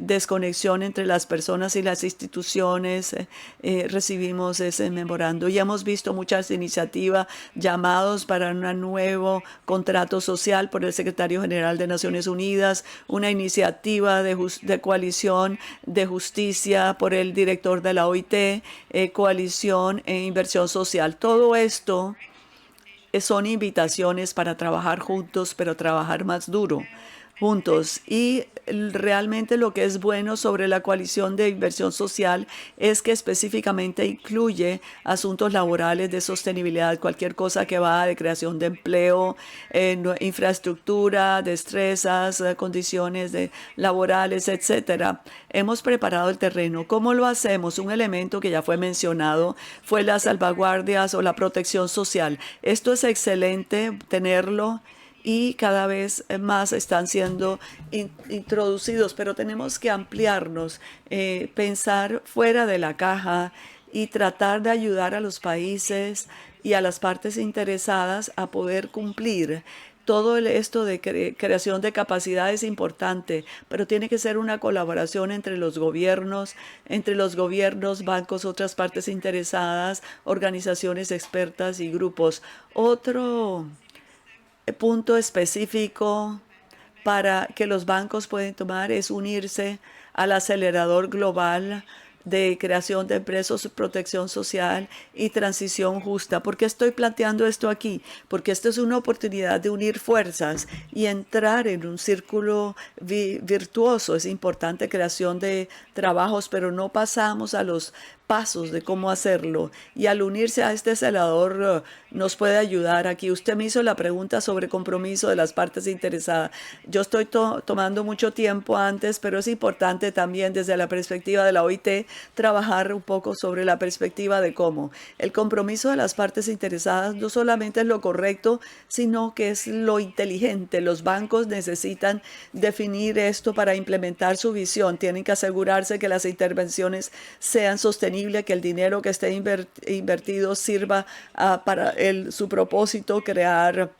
desconexión entre las personas y las instituciones. Recibimos ese memorando y hemos visto muchas iniciativas, llamados para un nuevo contrato social por el secretario general de Naciones Unidas, una iniciativa de coalición de justicia por el director de la OIT, coalición e inversión social. Todo esto son invitaciones para trabajar juntos, pero trabajar más duro juntos. Y realmente lo que es bueno sobre la coalición de inversión social es que específicamente incluye asuntos laborales de sostenibilidad, cualquier cosa que va de creación de empleo, infraestructura, destrezas, condiciones laborales, etcétera. Hemos preparado el terreno. ¿Cómo lo hacemos? Un elemento que ya fue mencionado fue las salvaguardias o la protección social. Esto es excelente tenerlo, y cada vez más están siendo introducidos, pero tenemos que ampliarnos, pensar fuera de la caja y tratar de ayudar a los países y a las partes interesadas a poder cumplir. Todo esto de creación de capacidad es importante, pero tiene que ser una colaboración entre los gobiernos, bancos, otras partes interesadas, organizaciones expertas y grupos. Otro punto específico para que los bancos pueden tomar es unirse al acelerador global de creación de empresas, protección social y transición justa. ¿Por qué estoy planteando esto aquí? Porque esto es una oportunidad de unir fuerzas y entrar en un círculo virtuoso. Es importante creación de trabajos, pero no pasamos a los pasos de cómo hacerlo, y al unirse a este acelerador nos puede ayudar aquí. Usted me hizo la pregunta sobre compromiso de las partes interesadas. Yo estoy tomando mucho tiempo antes, pero es importante también desde la perspectiva de la OIT trabajar un poco sobre la perspectiva de cómo el compromiso de las partes interesadas no solamente es lo correcto, sino que es lo inteligente. Los bancos necesitan definir esto para implementar su visión. Tienen que asegurarse que las intervenciones sean sostenibles, que el dinero que esté invertido sirva para su propósito, crear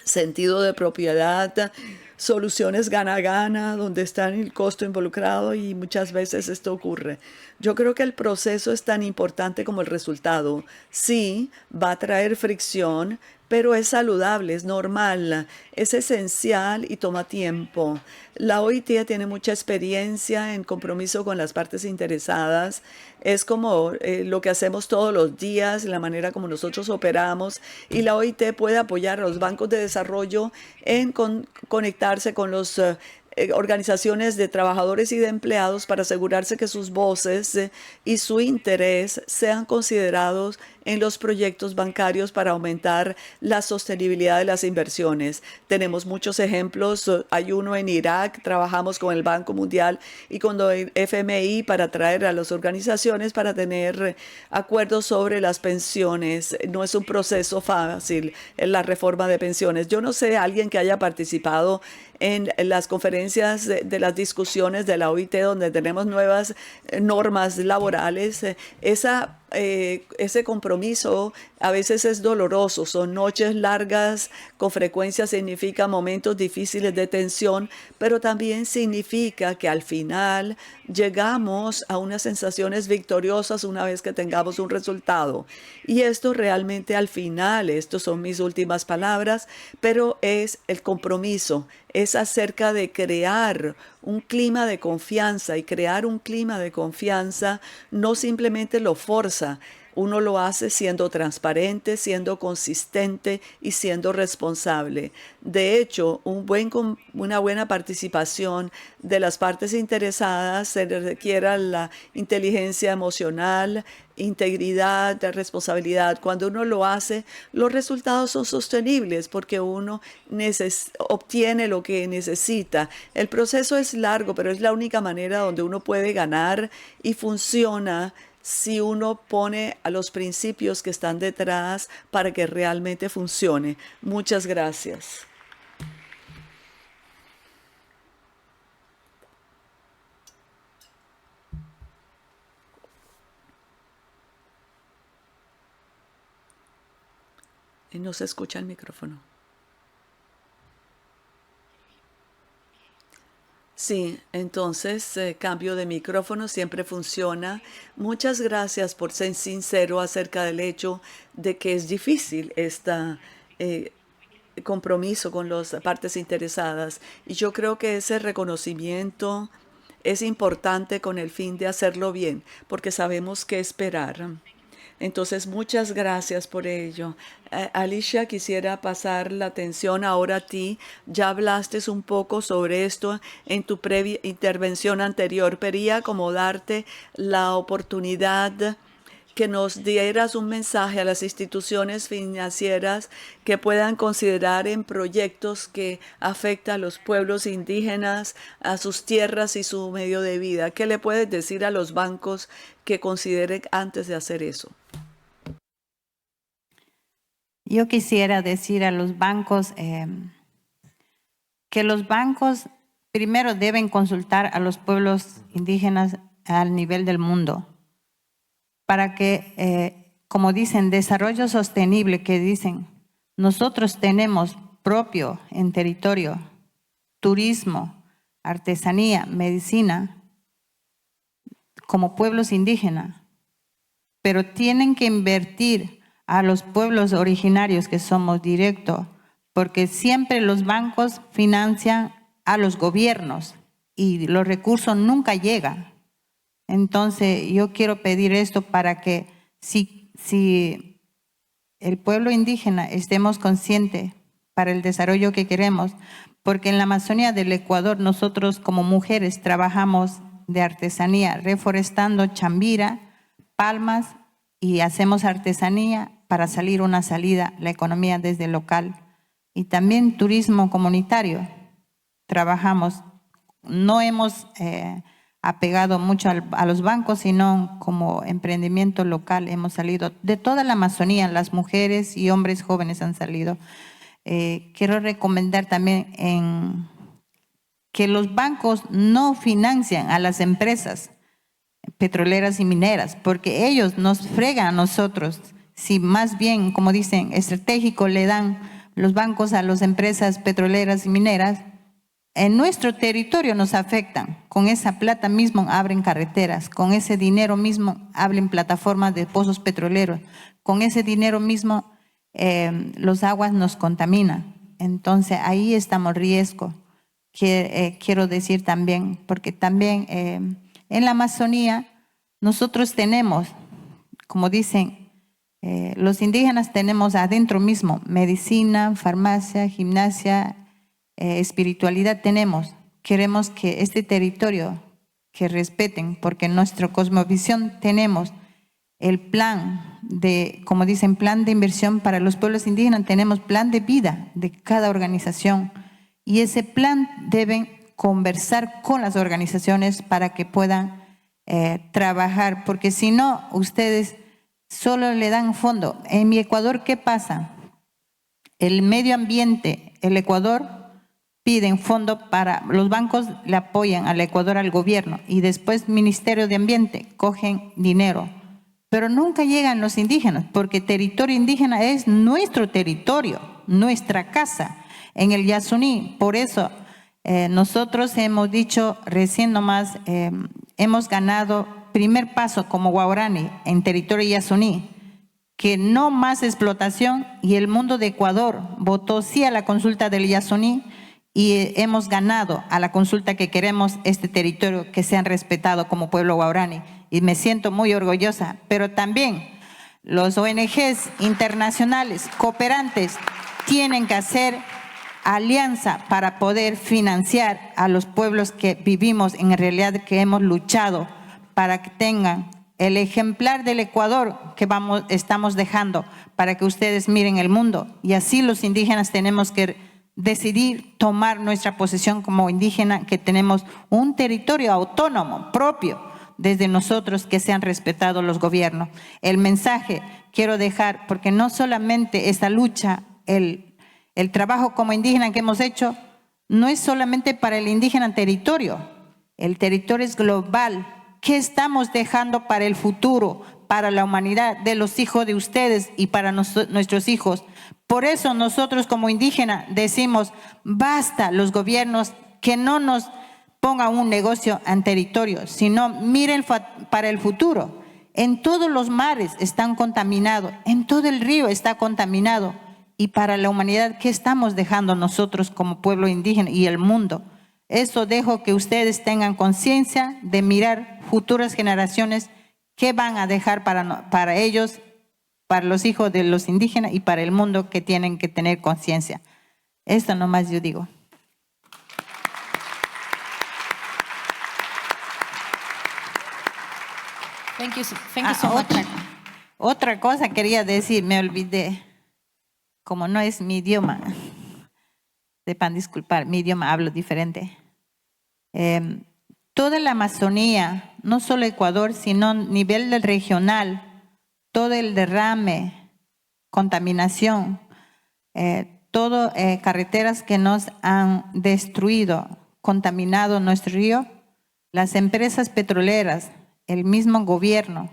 sentido de propiedad, soluciones gana-gana, donde está el costo involucrado, y muchas veces esto ocurre. Yo creo que el proceso es tan importante como el resultado. Sí, va a traer fricción, pero es saludable, es normal, es esencial y toma tiempo. La OIT tiene mucha experiencia en compromiso con las partes interesadas. Es como lo que hacemos todos los días, la manera como nosotros operamos, y la OIT puede apoyar a los bancos de desarrollo en conectarse con los organizaciones de trabajadores y de empleados para asegurarse que sus voces y su interés sean considerados en los proyectos bancarios para aumentar la sostenibilidad de las inversiones. Tenemos muchos ejemplos. Hay uno en Irak, trabajamos con el Banco Mundial y con el FMI para atraer a las organizaciones para tener acuerdos sobre las pensiones. No es un proceso fácil en la reforma de pensiones. Yo no sé alguien que haya participado en las conferencias de las discusiones de la OIT donde tenemos nuevas normas laborales. Esa ese compromiso a veces es doloroso, son noches largas, con frecuencia significa momentos difíciles de tensión, pero también significa que al final llegamos a unas sensaciones victoriosas una vez que tengamos un resultado. Y esto realmente al final, estas son mis últimas palabras, pero es el compromiso, es acerca de crear un clima de confianza, y crear un clima de confianza no simplemente lo forza, uno lo hace siendo transparente, siendo consistente y siendo responsable. De hecho, una buena participación de las partes interesadas se requiere la inteligencia emocional, integridad, responsabilidad. Cuando uno lo hace, los resultados son sostenibles porque uno obtiene lo que necesita. El proceso es largo, pero es la única manera donde uno puede ganar y funciona si uno pone a los principios que están detrás para que realmente funcione. Muchas gracias. Y no se escucha el micrófono. Sí, entonces cambio de micrófono, siempre funciona. Muchas gracias por ser sincero acerca del hecho de que es difícil este compromiso con las partes interesadas. Y yo creo que ese reconocimiento es importante con el fin de hacerlo bien, porque sabemos qué esperar. Entonces, muchas gracias por ello. Alicia, quisiera pasar la atención ahora a ti. Ya hablaste un poco sobre esto en tu previa intervención anterior. Quería como darte la oportunidad que nos dieras un mensaje a las instituciones financieras que puedan considerar en proyectos que afectan a los pueblos indígenas, a sus tierras y su medio de vida. ¿Qué le puedes decir a los bancos que consideren antes de hacer eso? Yo quisiera decir a los bancos que los bancos primero deben consultar a los pueblos indígenas al nivel del mundo para que, como dicen, desarrollo sostenible, que dicen, nosotros tenemos propio en territorio, turismo, artesanía, medicina, como pueblos indígenas, pero tienen que invertir a los pueblos originarios que somos directos, porque siempre los bancos financian a los gobiernos y los recursos nunca llegan. Entonces, yo quiero pedir esto para que si el pueblo indígena estemos conscientes para el desarrollo que queremos, porque en la Amazonía del Ecuador nosotros como mujeres trabajamos de artesanía, reforestando chambira, palmas y hacemos artesanía para salir una salida, la economía desde el local. Y también turismo comunitario. Trabajamos, no hemos apegado mucho a los bancos, sino como emprendimiento local hemos salido. De toda la Amazonía, las mujeres y hombres jóvenes han salido. Quiero recomendar también que los bancos no financian a las empresas petroleras y mineras, porque ellos nos fregan a nosotros. Si más bien, como dicen, estratégico le dan los bancos a las empresas petroleras y mineras, en nuestro territorio nos afectan. Con esa plata mismo abren carreteras, con ese dinero mismo abren plataformas de pozos petroleros, con ese dinero mismo los aguas nos contaminan. Entonces ahí estamos en riesgo. Quiero decir también, porque también en la Amazonía nosotros tenemos, como dicen, los indígenas tenemos adentro mismo medicina, farmacia, gimnasia, espiritualidad tenemos. Queremos que este territorio que respeten, porque en nuestra cosmovisión tenemos el plan de, como dicen, plan de inversión para los pueblos indígenas, tenemos plan de vida de cada organización y ese plan deben conversar con las organizaciones para que puedan trabajar, porque si no, ustedes solo le dan fondo. En mi Ecuador, ¿qué pasa? El medio ambiente, el Ecuador piden fondo para, los bancos le apoyan al Ecuador, al gobierno, y después Ministerio de Ambiente cogen dinero pero nunca llegan los indígenas, porque territorio indígena es nuestro territorio, nuestra casa en el Yasuní. Por eso nosotros hemos dicho recién nomás, hemos ganado primer paso como Guarani en territorio Yasuní, que no más explotación, y el mundo de Ecuador votó sí a la consulta del Yasuní y hemos ganado a la consulta que queremos este territorio que sean respetado como pueblo guarani, y me siento muy orgullosa. Pero también los ONGs internacionales cooperantes tienen que hacer alianza para poder financiar a los pueblos que vivimos en realidad, que hemos luchado para que tengan el ejemplar del Ecuador que estamos dejando para que ustedes miren el mundo. Y así los indígenas tenemos que decidir tomar nuestra posición como indígena, que tenemos un territorio autónomo propio desde nosotros, que sean respetados los gobiernos. El mensaje quiero dejar, porque no solamente esta lucha, el trabajo como indígena que hemos hecho, no es solamente para el indígena territorio, el territorio es global. ¿Qué estamos dejando para el futuro, para la humanidad, de los hijos de ustedes y para nuestros hijos? Por eso nosotros como indígenas decimos, basta los gobiernos que no nos pongan un negocio en territorio, sino miren para el futuro. En todos los mares están contaminados, en todo el río está contaminado. Y para la humanidad, ¿qué estamos dejando nosotros como pueblo indígena y el mundo? Eso dejo que ustedes tengan conciencia de mirar futuras generaciones, qué van a dejar para ellos, para los hijos de los indígenas y para el mundo, que tienen que tener conciencia. Esto nomás yo digo. Thank you so much. Otra cosa quería decir, me olvidé. Como no es mi idioma, sepan disculpar, mi idioma hablo diferente. Toda la Amazonía, no solo Ecuador, sino a nivel del regional, todo el derrame, contaminación, todo carreteras que nos han destruido, contaminado nuestro río, las empresas petroleras, el mismo gobierno,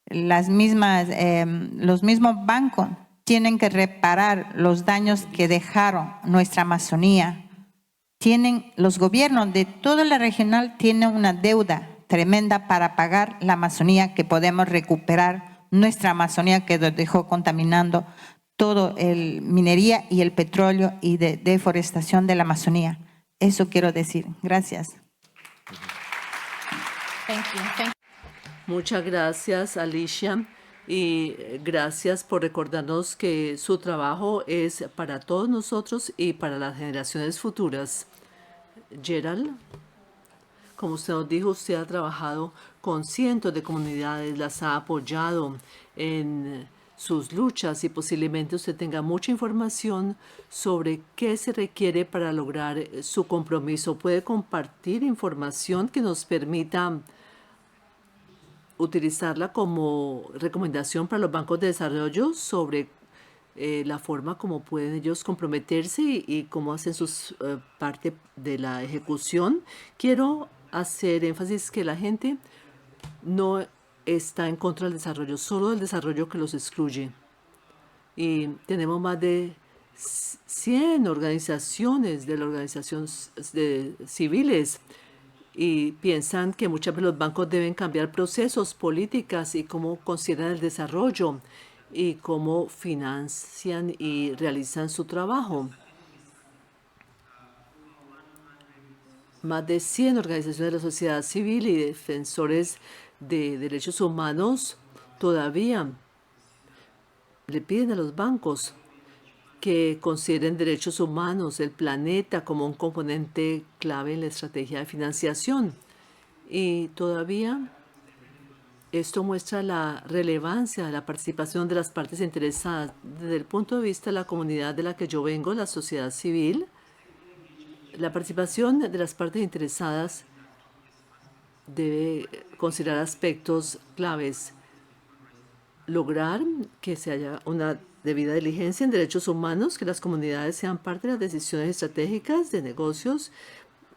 los mismos bancos tienen que reparar los daños que dejaron nuestra Amazonía. Los gobiernos de toda la regional tienen una deuda tremenda para pagar la Amazonía, que podemos recuperar nuestra Amazonía que nos dejó contaminando todo el minería y el petróleo y de deforestación de la Amazonía. Eso quiero decir. Gracias. Thank you. Muchas gracias, Alicia, y gracias por recordarnos que su trabajo es para todos nosotros y para las generaciones futuras. Gerald, como usted nos dijo, usted ha trabajado con cientos de comunidades, las ha apoyado en sus luchas, y posiblemente usted tenga mucha información sobre qué se requiere para lograr su compromiso. ¿Puede compartir información que nos permita utilizarla como recomendación para los bancos de desarrollo sobre la forma como pueden ellos comprometerse y cómo hacen sus parte de la ejecución? Quiero hacer énfasis que la gente no está en contra del desarrollo, solo del desarrollo que los excluye. Y tenemos más de 100 organizaciones de las organizaciones civiles, y piensan que muchas veces los bancos deben cambiar procesos, políticas y cómo consideran el desarrollo y cómo financian y realizan su trabajo. Más de 100 organizaciones de la sociedad civil y defensores de derechos humanos todavía le piden a los bancos que consideren derechos humanos, el planeta, como un componente clave en la estrategia de financiación. Y todavía esto muestra la relevancia de la participación de las partes interesadas. Desde el punto de vista de la comunidad de la que yo vengo, la sociedad civil, la participación de las partes interesadas debe considerar aspectos claves. Lograr que se haya una debida diligencia en derechos humanos, que las comunidades sean parte de las decisiones estratégicas de negocios,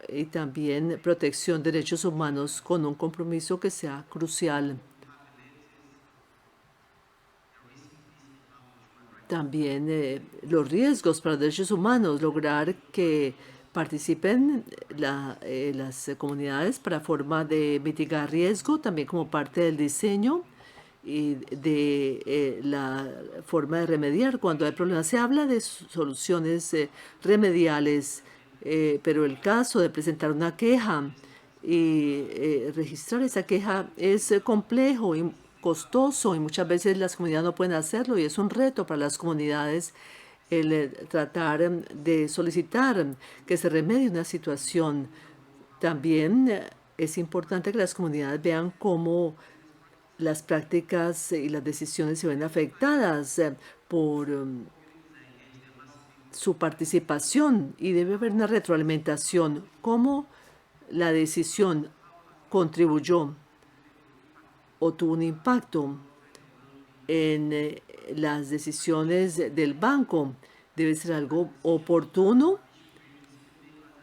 y también protección de derechos humanos con un compromiso que sea crucial. También los riesgos para los derechos humanos, lograr que participen las comunidades para forma de mitigar riesgo, también como parte del diseño y de la forma de remediar cuando hay problemas. Se habla de soluciones remediales, pero el caso de presentar una queja y registrar esa queja es complejo y costoso, y muchas veces las comunidades no pueden hacerlo, y es un reto para las comunidades el tratar de solicitar que se remedie una situación. También es importante que las comunidades vean cómo las prácticas y las decisiones se ven afectadas por su participación, y debe haber una retroalimentación, cómo la decisión contribuyó o tuvo un impacto en las decisiones del banco. Debe ser algo oportuno,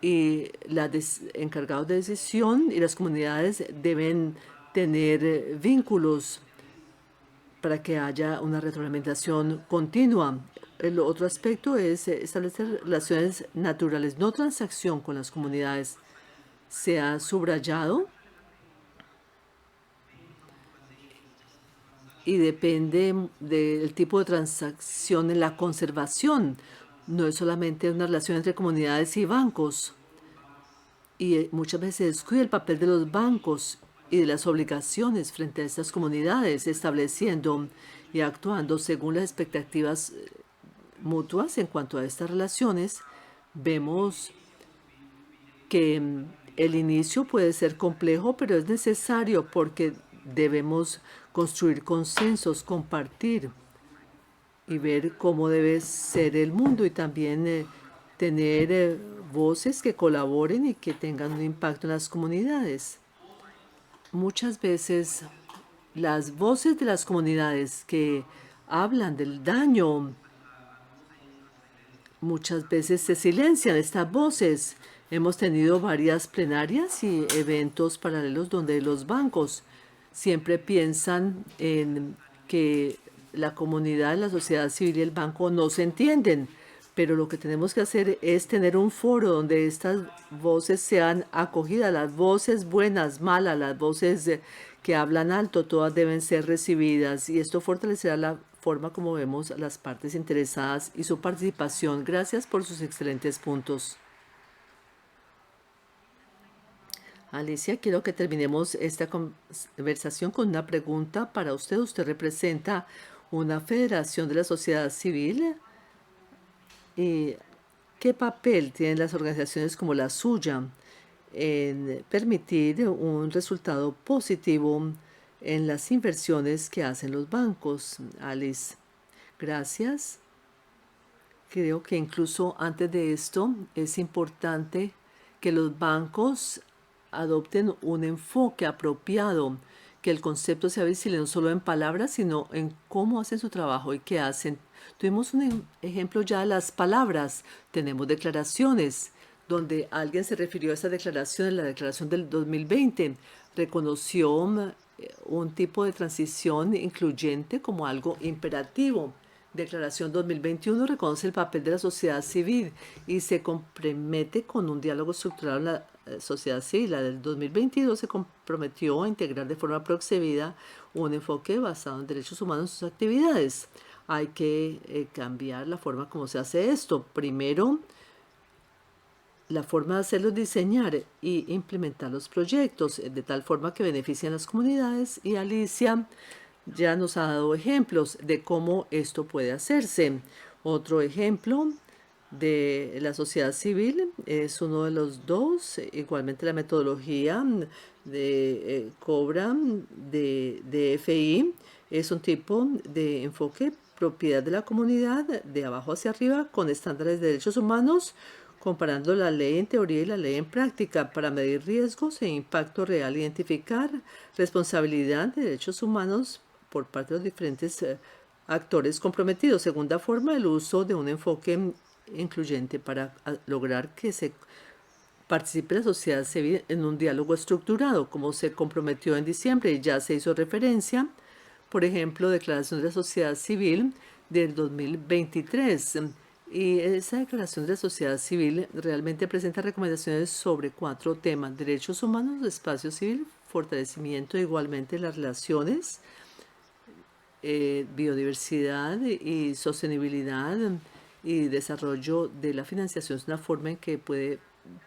y los encargados de decisión y las comunidades deben tener vínculos para que haya una retroalimentación continua. El otro aspecto es establecer relaciones naturales, no transacción con las comunidades. Se ha subrayado y depende del tipo de transacción en la conservación. No es solamente una relación entre comunidades y bancos. Y muchas veces se descuida el papel de los bancos y de las obligaciones frente a estas comunidades, estableciendo y actuando según las expectativas mutuas en cuanto a estas relaciones. Vemos que el inicio puede ser complejo, pero es necesario porque debemos construir consensos, compartir y ver cómo debe ser el mundo, y también tener voces que colaboren y que tengan un impacto en las comunidades. Muchas veces las voces de las comunidades que hablan del daño, muchas veces se silencian estas voces. Hemos tenido varias plenarias y eventos paralelos donde los bancos siempre piensan en que la comunidad, la sociedad civil y el banco no se entienden, pero lo que tenemos que hacer es tener un foro donde estas voces sean acogidas, las voces buenas, malas, las voces que hablan alto, todas deben ser recibidas, y esto fortalecerá la forma como vemos a las partes interesadas y su participación. Gracias por sus excelentes puntos. Alicia, quiero que terminemos esta conversación con una pregunta para usted. Usted representa una federación de la sociedad civil. ¿Y qué papel tienen las organizaciones como la suya en permitir un resultado positivo en las inversiones que hacen los bancos? Alice, gracias. Creo que incluso antes de esto es importante que los bancos adopten un enfoque apropiado, que el concepto sea visible no solo en palabras, sino en cómo hacen su trabajo y qué hacen. Tuvimos un ejemplo ya de las palabras. Tenemos declaraciones, donde alguien se refirió a esa declaración, la declaración del 2020, reconoció un tipo de transición incluyente como algo imperativo. Declaración 2021 reconoce el papel de la sociedad civil y se compromete con un diálogo estructurado en la sociedad civil. La del 2022 se comprometió a integrar de forma proximida un enfoque basado en derechos humanos en sus actividades. Hay que cambiar la forma como se hace esto. Primero, la forma de hacerlo es diseñar y implementar los proyectos de tal forma que beneficien a las comunidades, y Alicia ya nos ha dado ejemplos de cómo esto puede hacerse. Otro ejemplo de la sociedad civil es uno de los dos. Igualmente la metodología de Cobra de FI es un tipo de enfoque propiedad de la comunidad de abajo hacia arriba con estándares de derechos humanos, comparando la ley en teoría y la ley en práctica para medir riesgos e impacto real, identificar responsabilidad de derechos humanos por parte de los diferentes actores comprometidos. Segunda forma, el uso de un enfoque incluyente para lograr que se participe la sociedad civil en un diálogo estructurado, como se comprometió en diciembre y ya se hizo referencia. Por ejemplo, Declaración de la Sociedad Civil del 2023. Y esa declaración de la sociedad civil realmente presenta recomendaciones sobre 4 temas: derechos humanos, espacio civil, fortalecimiento igualmente las relaciones, biodiversidad y sostenibilidad y desarrollo de la financiación. Es una forma en que puede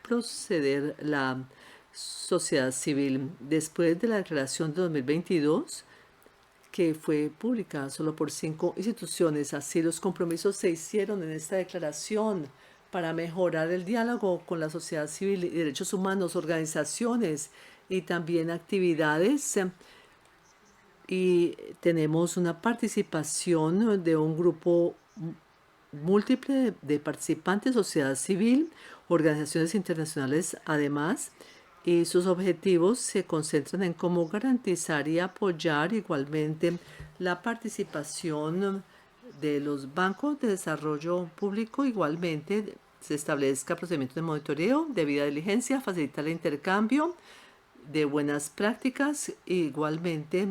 proceder la sociedad civil. Después de la declaración de 2022, que fue publicada solo por 5 instituciones, así los compromisos se hicieron en esta declaración para mejorar el diálogo con la sociedad civil y derechos humanos, organizaciones y también actividades. Y tenemos una participación de un grupo múltiple de participantes, sociedad civil, organizaciones internacionales además, y sus objetivos se concentran en cómo garantizar y apoyar igualmente la participación de los bancos de desarrollo público. Igualmente se establezca procedimientos de monitoreo, debida diligencia, facilitar el intercambio de buenas prácticas, e igualmente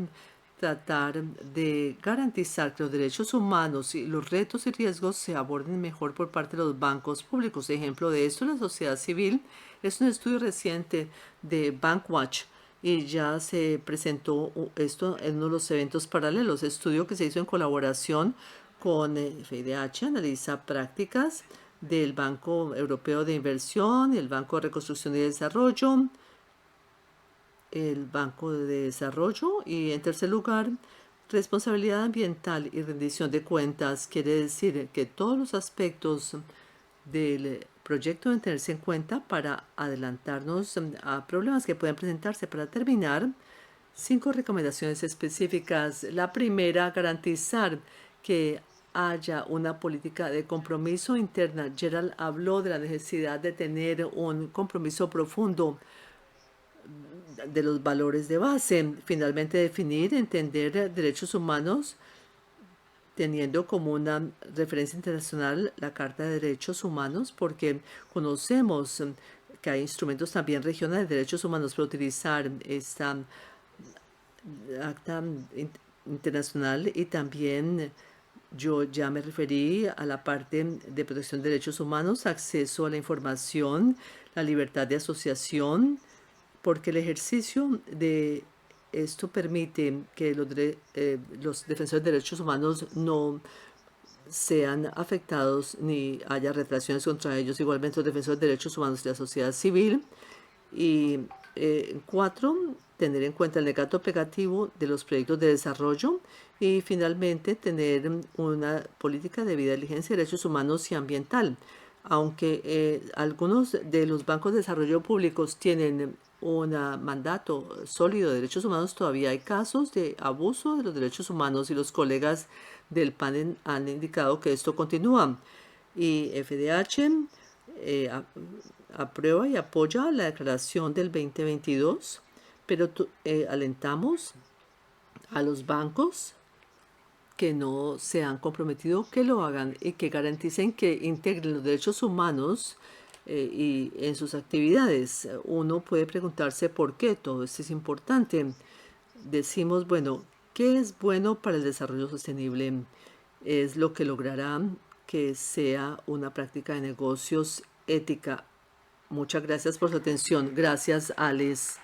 tratar de garantizar que los derechos humanos y los retos y riesgos se aborden mejor por parte de los bancos públicos. Ejemplo de esto, la sociedad civil, es un estudio reciente de Bankwatch y ya se presentó esto en uno de los eventos paralelos. Estudio que se hizo en colaboración con FIDH, analiza prácticas del Banco Europeo de Inversión, el Banco de Reconstrucción y Desarrollo, el Banco de Desarrollo, y en tercer lugar, responsabilidad ambiental y rendición de cuentas. Quiere decir que todos los aspectos del proyecto deben tenerse en cuenta para adelantarnos a problemas que pueden presentarse. Para terminar, 5 recomendaciones específicas. La primera, garantizar que haya una política de compromiso interna. Gerald habló de la necesidad de tener un compromiso profundo de los valores de base. Finalmente, definir, entender derechos humanos teniendo como una referencia internacional la Carta de Derechos Humanos, porque conocemos que hay instrumentos también regionales de derechos humanos para utilizar esta acta internacional. Y también yo ya me referí a la parte de protección de derechos humanos, acceso a la información, la libertad de asociación, porque el ejercicio de esto permite que los defensores de derechos humanos no sean afectados ni haya retracciones contra ellos. Igualmente, los defensores de derechos humanos y la sociedad civil. Y 4, tener en cuenta el legato pegativo de los proyectos de desarrollo. Y finalmente, tener una política de debida diligencia de derechos humanos y ambiental. Aunque algunos de los bancos de desarrollo públicos tienen un mandato sólido de derechos humanos, todavía hay casos de abuso de los derechos humanos y los colegas del panel han indicado que esto continúa. Y FDH aprueba y apoya la declaración del 2022, pero alentamos a los bancos que no se han comprometido que lo hagan y que garanticen que integren los derechos humanos y en sus actividades. Uno puede preguntarse por qué todo esto es importante. Decimos, bueno, ¿qué es bueno para el desarrollo sostenible? Es lo que logrará que sea una práctica de negocios ética. Muchas gracias por su atención. Gracias, Alice.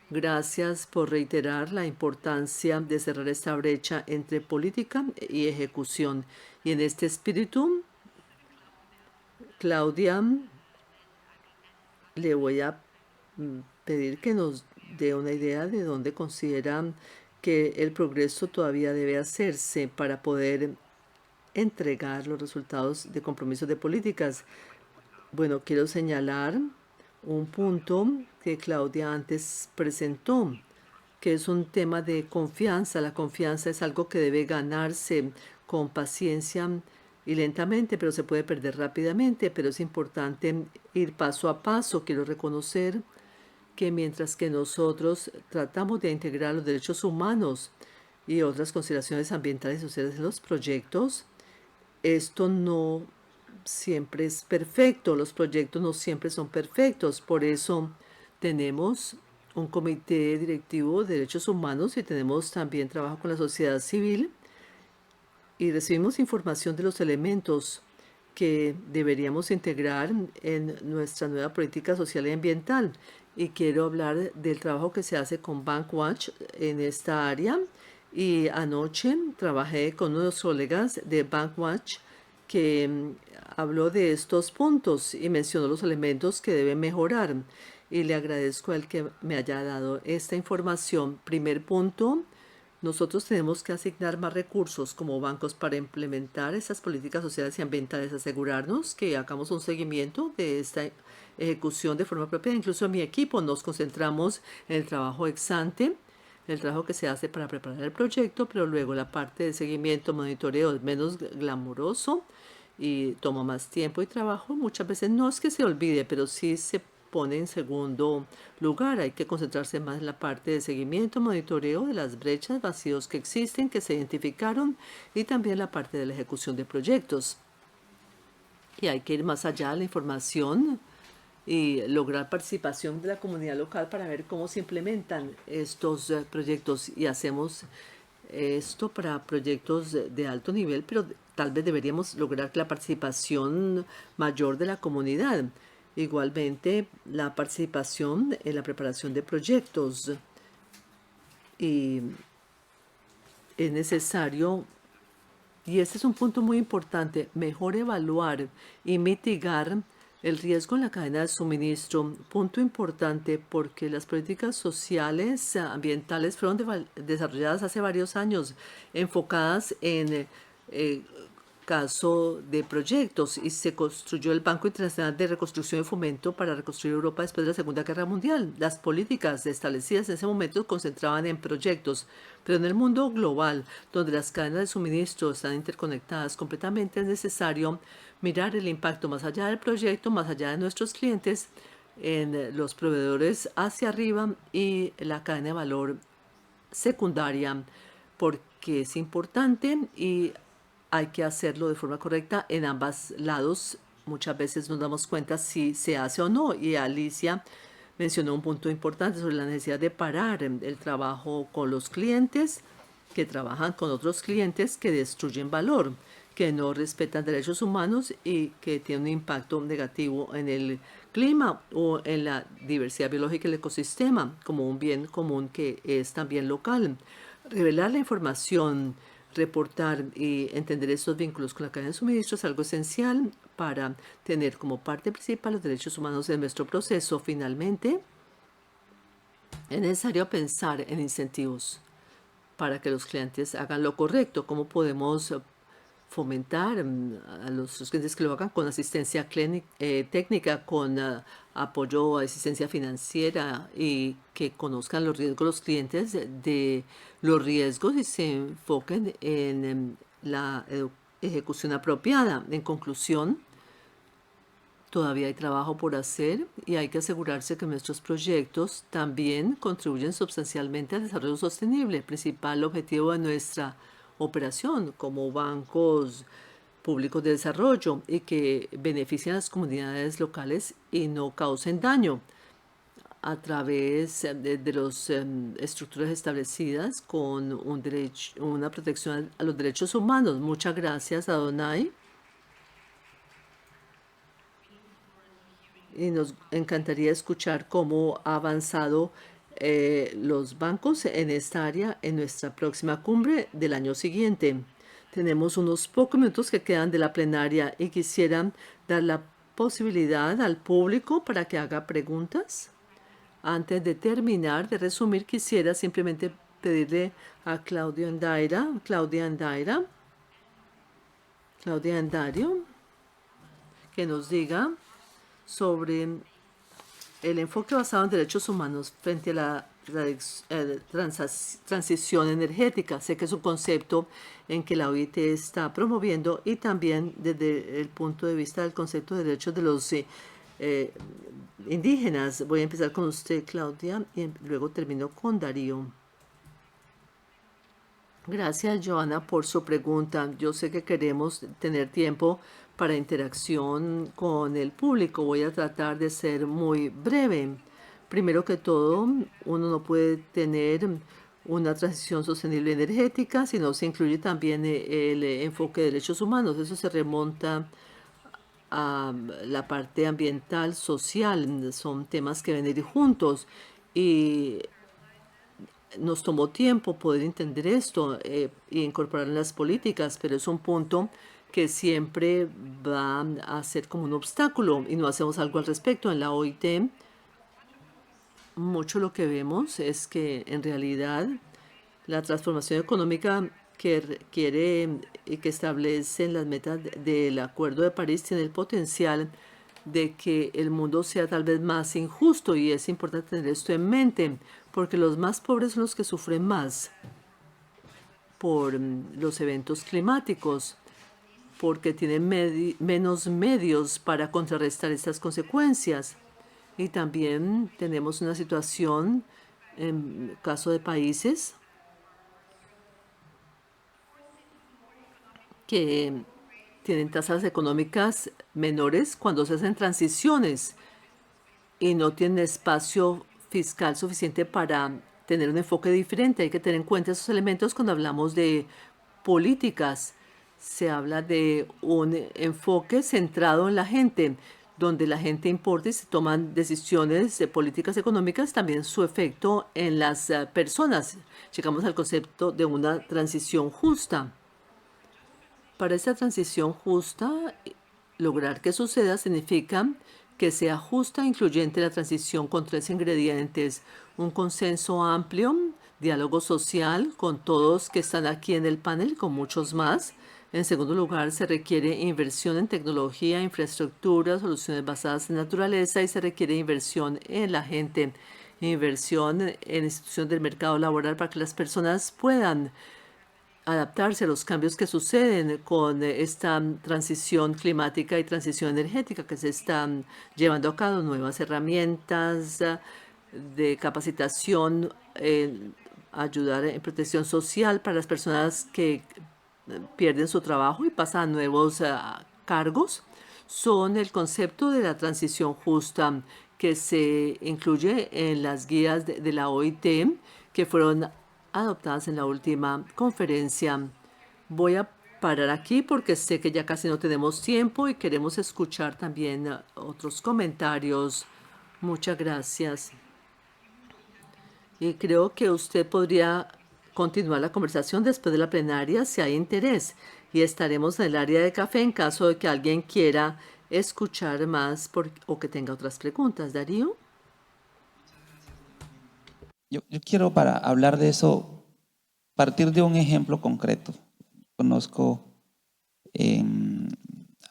Gracias por reiterar la importancia de cerrar esta brecha entre política y ejecución. Y en este espíritu, Claudia, le voy a pedir que nos dé una idea de dónde considera que el progreso todavía debe hacerse para poder entregar los resultados de compromisos de políticas. Bueno, quiero señalar un punto que Claudia antes presentó, que es un tema de confianza. La confianza es algo que debe ganarse con paciencia y lentamente, pero se puede perder rápidamente. Pero es importante ir paso a paso. Quiero reconocer que mientras que nosotros tratamos de integrar los derechos humanos y otras consideraciones ambientales y sociales en los proyectos, esto no siempre es perfecto. Los proyectos no siempre son perfectos. Por eso tenemos un comité directivo de derechos humanos y tenemos también trabajo con la sociedad civil y recibimos información de los elementos que deberíamos integrar en nuestra nueva política social y ambiental. Y quiero hablar del trabajo que se hace con Bankwatch en esta área. Y anoche trabajé con unos colegas de Bankwatch que habló de estos puntos y mencionó los elementos que deben mejorar. Y le agradezco al que me haya dado esta información. Primer punto, nosotros tenemos que asignar más recursos como bancos para implementar esas políticas sociales y ambientales, asegurarnos que hagamos un seguimiento de esta ejecución de forma propia. Incluso en mi equipo nos concentramos en el trabajo ex ante, el trabajo que se hace para preparar el proyecto, pero luego la parte de seguimiento, monitoreo es menos glamuroso y toma más tiempo y trabajo. Muchas veces no es que se olvide, pero sí se pone en segundo lugar. Hay que concentrarse más en la parte de seguimiento, monitoreo de las brechas, vacíos que existen, que se identificaron, y también la parte de la ejecución de proyectos. Y hay que ir más allá de la información y lograr participación de la comunidad local para ver cómo se implementan estos proyectos. Y hacemos esto para proyectos de alto nivel, pero tal vez deberíamos lograr la participación mayor de la comunidad. Igualmente, la participación en la preparación de proyectos. Y es necesario, y este es un punto muy importante, mejor evaluar y mitigar el riesgo en la cadena de suministro. Punto importante porque las políticas sociales ambientales fueron desarrolladas hace varios años, enfocadas en caso de proyectos, y se construyó el Banco Internacional de Reconstrucción y Fomento para reconstruir Europa después de la Segunda Guerra Mundial. Las políticas establecidas en ese momento concentraban en proyectos, pero en el mundo global, donde las cadenas de suministro están interconectadas completamente, es necesario mirar el impacto más allá del proyecto, más allá de nuestros clientes, en los proveedores hacia arriba y la cadena de valor secundaria, porque es importante y hay que hacerlo de forma correcta en ambos lados. Muchas veces nos damos cuenta si se hace o no. Y Alicia mencionó un punto importante sobre la necesidad de parar el trabajo con los clientes que trabajan con otros clientes que destruyen valor, que no respetan derechos humanos y que tienen un impacto negativo en el clima o en la diversidad biológica del ecosistema como un bien común que es también local. Revelar la información, reportar y entender estos vínculos con la cadena de suministro es algo esencial para tener como parte principal los derechos humanos en nuestro proceso. Finalmente, es necesario pensar en incentivos para que los clientes hagan lo correcto. ¿Cómo podemos fomentar a los clientes que lo hagan con asistencia técnica, con apoyo, asistencia financiera, y que conozcan los riesgos los clientes de los riesgos y se enfoquen en la ejecución apropiada? En conclusión, todavía hay trabajo por hacer y hay que asegurarse que nuestros proyectos también contribuyen sustancialmente al desarrollo sostenible, el principal objetivo de nuestra operación como bancos públicos de desarrollo, y que beneficien a las comunidades locales y no causen daño a través de las estructuras establecidas con una protección a los derechos humanos. Muchas gracias, Adonai. Y nos encantaría escuchar cómo ha avanzado los bancos en esta área en nuestra próxima cumbre del año siguiente. Tenemos unos pocos minutos que quedan de la plenaria y quisiera dar la posibilidad al público para que haga preguntas. Antes de terminar de resumir, quisiera simplemente pedirle a Claudia Andario, que nos diga sobre el enfoque basado en derechos humanos frente a la transición energética. Sé que es un concepto en que la OIT está promoviendo, y también desde el punto de vista del concepto de derechos de los indígenas. Voy a empezar con usted, Claudia, y luego termino con Darío. Gracias, Joana, por su pregunta. Yo sé que queremos tener tiempo para interacción con el público. Voy a tratar de ser muy breve, Primero que todo, uno no puede tener una transición sostenible energética si no se incluye también el enfoque de derechos humanos. Eso se remonta a la parte ambiental, social, son temas que deben ir juntos y nos tomó tiempo poder entender esto e incorporar en las políticas, pero es un punto que siempre va a ser como un obstáculo y no hacemos algo al respecto. En la OIT, mucho lo que vemos es que en realidad la transformación económica que quiere y que establece las metas del Acuerdo de París tiene el potencial de que el mundo sea tal vez más injusto, y es importante tener esto en mente porque los más pobres son los que sufren más por los eventos climáticos, porque tienen menos medios para contrarrestar estas consecuencias. Y también tenemos una situación en caso de países que tienen tasas económicas menores cuando se hacen transiciones y no tienen espacio fiscal suficiente para tener un enfoque diferente. Hay que tener en cuenta esos elementos cuando hablamos de políticas. Se habla de un enfoque centrado en la gente, donde la gente importa y se toman decisiones de políticas económicas, también su efecto en las personas. Llegamos al concepto de una transición justa. Para esta transición justa, lograr que suceda significa que sea justa e incluyente la transición con 3 ingredientes: un consenso amplio, diálogo social con todos que están aquí en el panel, con muchos más. En segundo lugar, se requiere inversión en tecnología, infraestructura, soluciones basadas en naturaleza, y se requiere inversión en la gente, inversión en instituciones del mercado laboral para que las personas puedan adaptarse a los cambios que suceden con esta transición climática y transición energética que se están llevando a cabo, nuevas herramientas de capacitación, ayudar en protección social para las personas que pierden su trabajo y pasan a nuevos cargos, son el concepto de la transición justa que se incluye en las guías de la OIT que fueron adoptadas en la última conferencia. Voy a parar aquí porque sé que ya casi no tenemos tiempo y queremos escuchar también otros comentarios. Muchas gracias. Y creo que usted podría continuar la conversación después de la plenaria si hay interés, y estaremos en el área de café en caso de que alguien quiera escuchar más o que tenga otras preguntas. Darío. Yo quiero, para hablar de eso, partir de un ejemplo concreto. Conozco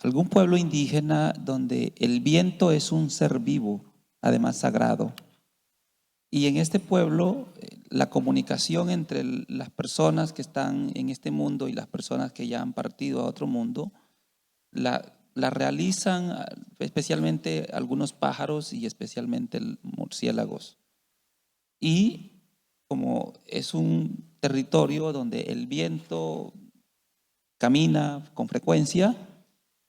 algún pueblo indígena donde el viento es un ser vivo, además sagrado. Y en este pueblo, la comunicación entre las personas que están en este mundo y las personas que ya han partido a otro mundo, la realizan especialmente algunos pájaros y especialmente murciélagos. Y como es un territorio donde el viento camina con frecuencia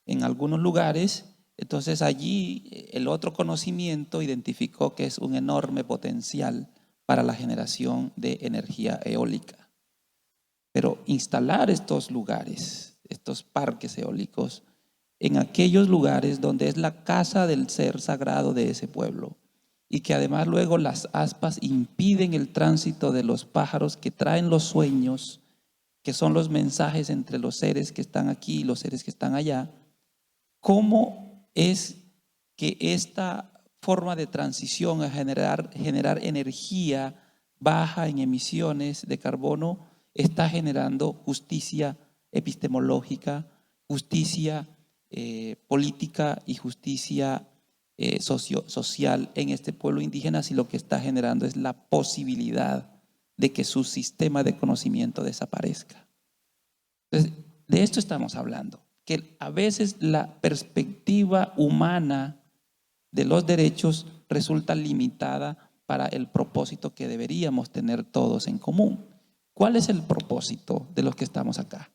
en algunos lugares, entonces allí el otro conocimiento identificó que es un enorme potencial para la generación de energía eólica. Pero instalar estos lugares, estos parques eólicos, en aquellos lugares donde es la casa del ser sagrado de ese pueblo, y que además luego las aspas impiden el tránsito de los pájaros que traen los sueños, que son los mensajes entre los seres que están aquí y los seres que están allá. ¿Cómo es que esta forma de transición a generar energía baja en emisiones de carbono está generando justicia epistemológica, justicia política y justicia social en este pueblo indígena, si lo que está generando es la posibilidad de que su sistema de conocimiento desaparezca? Entonces, de esto estamos hablando, que a veces la perspectiva humana de los derechos resulta limitada para el propósito que deberíamos tener todos en común. ¿Cuál es el propósito de los que estamos acá?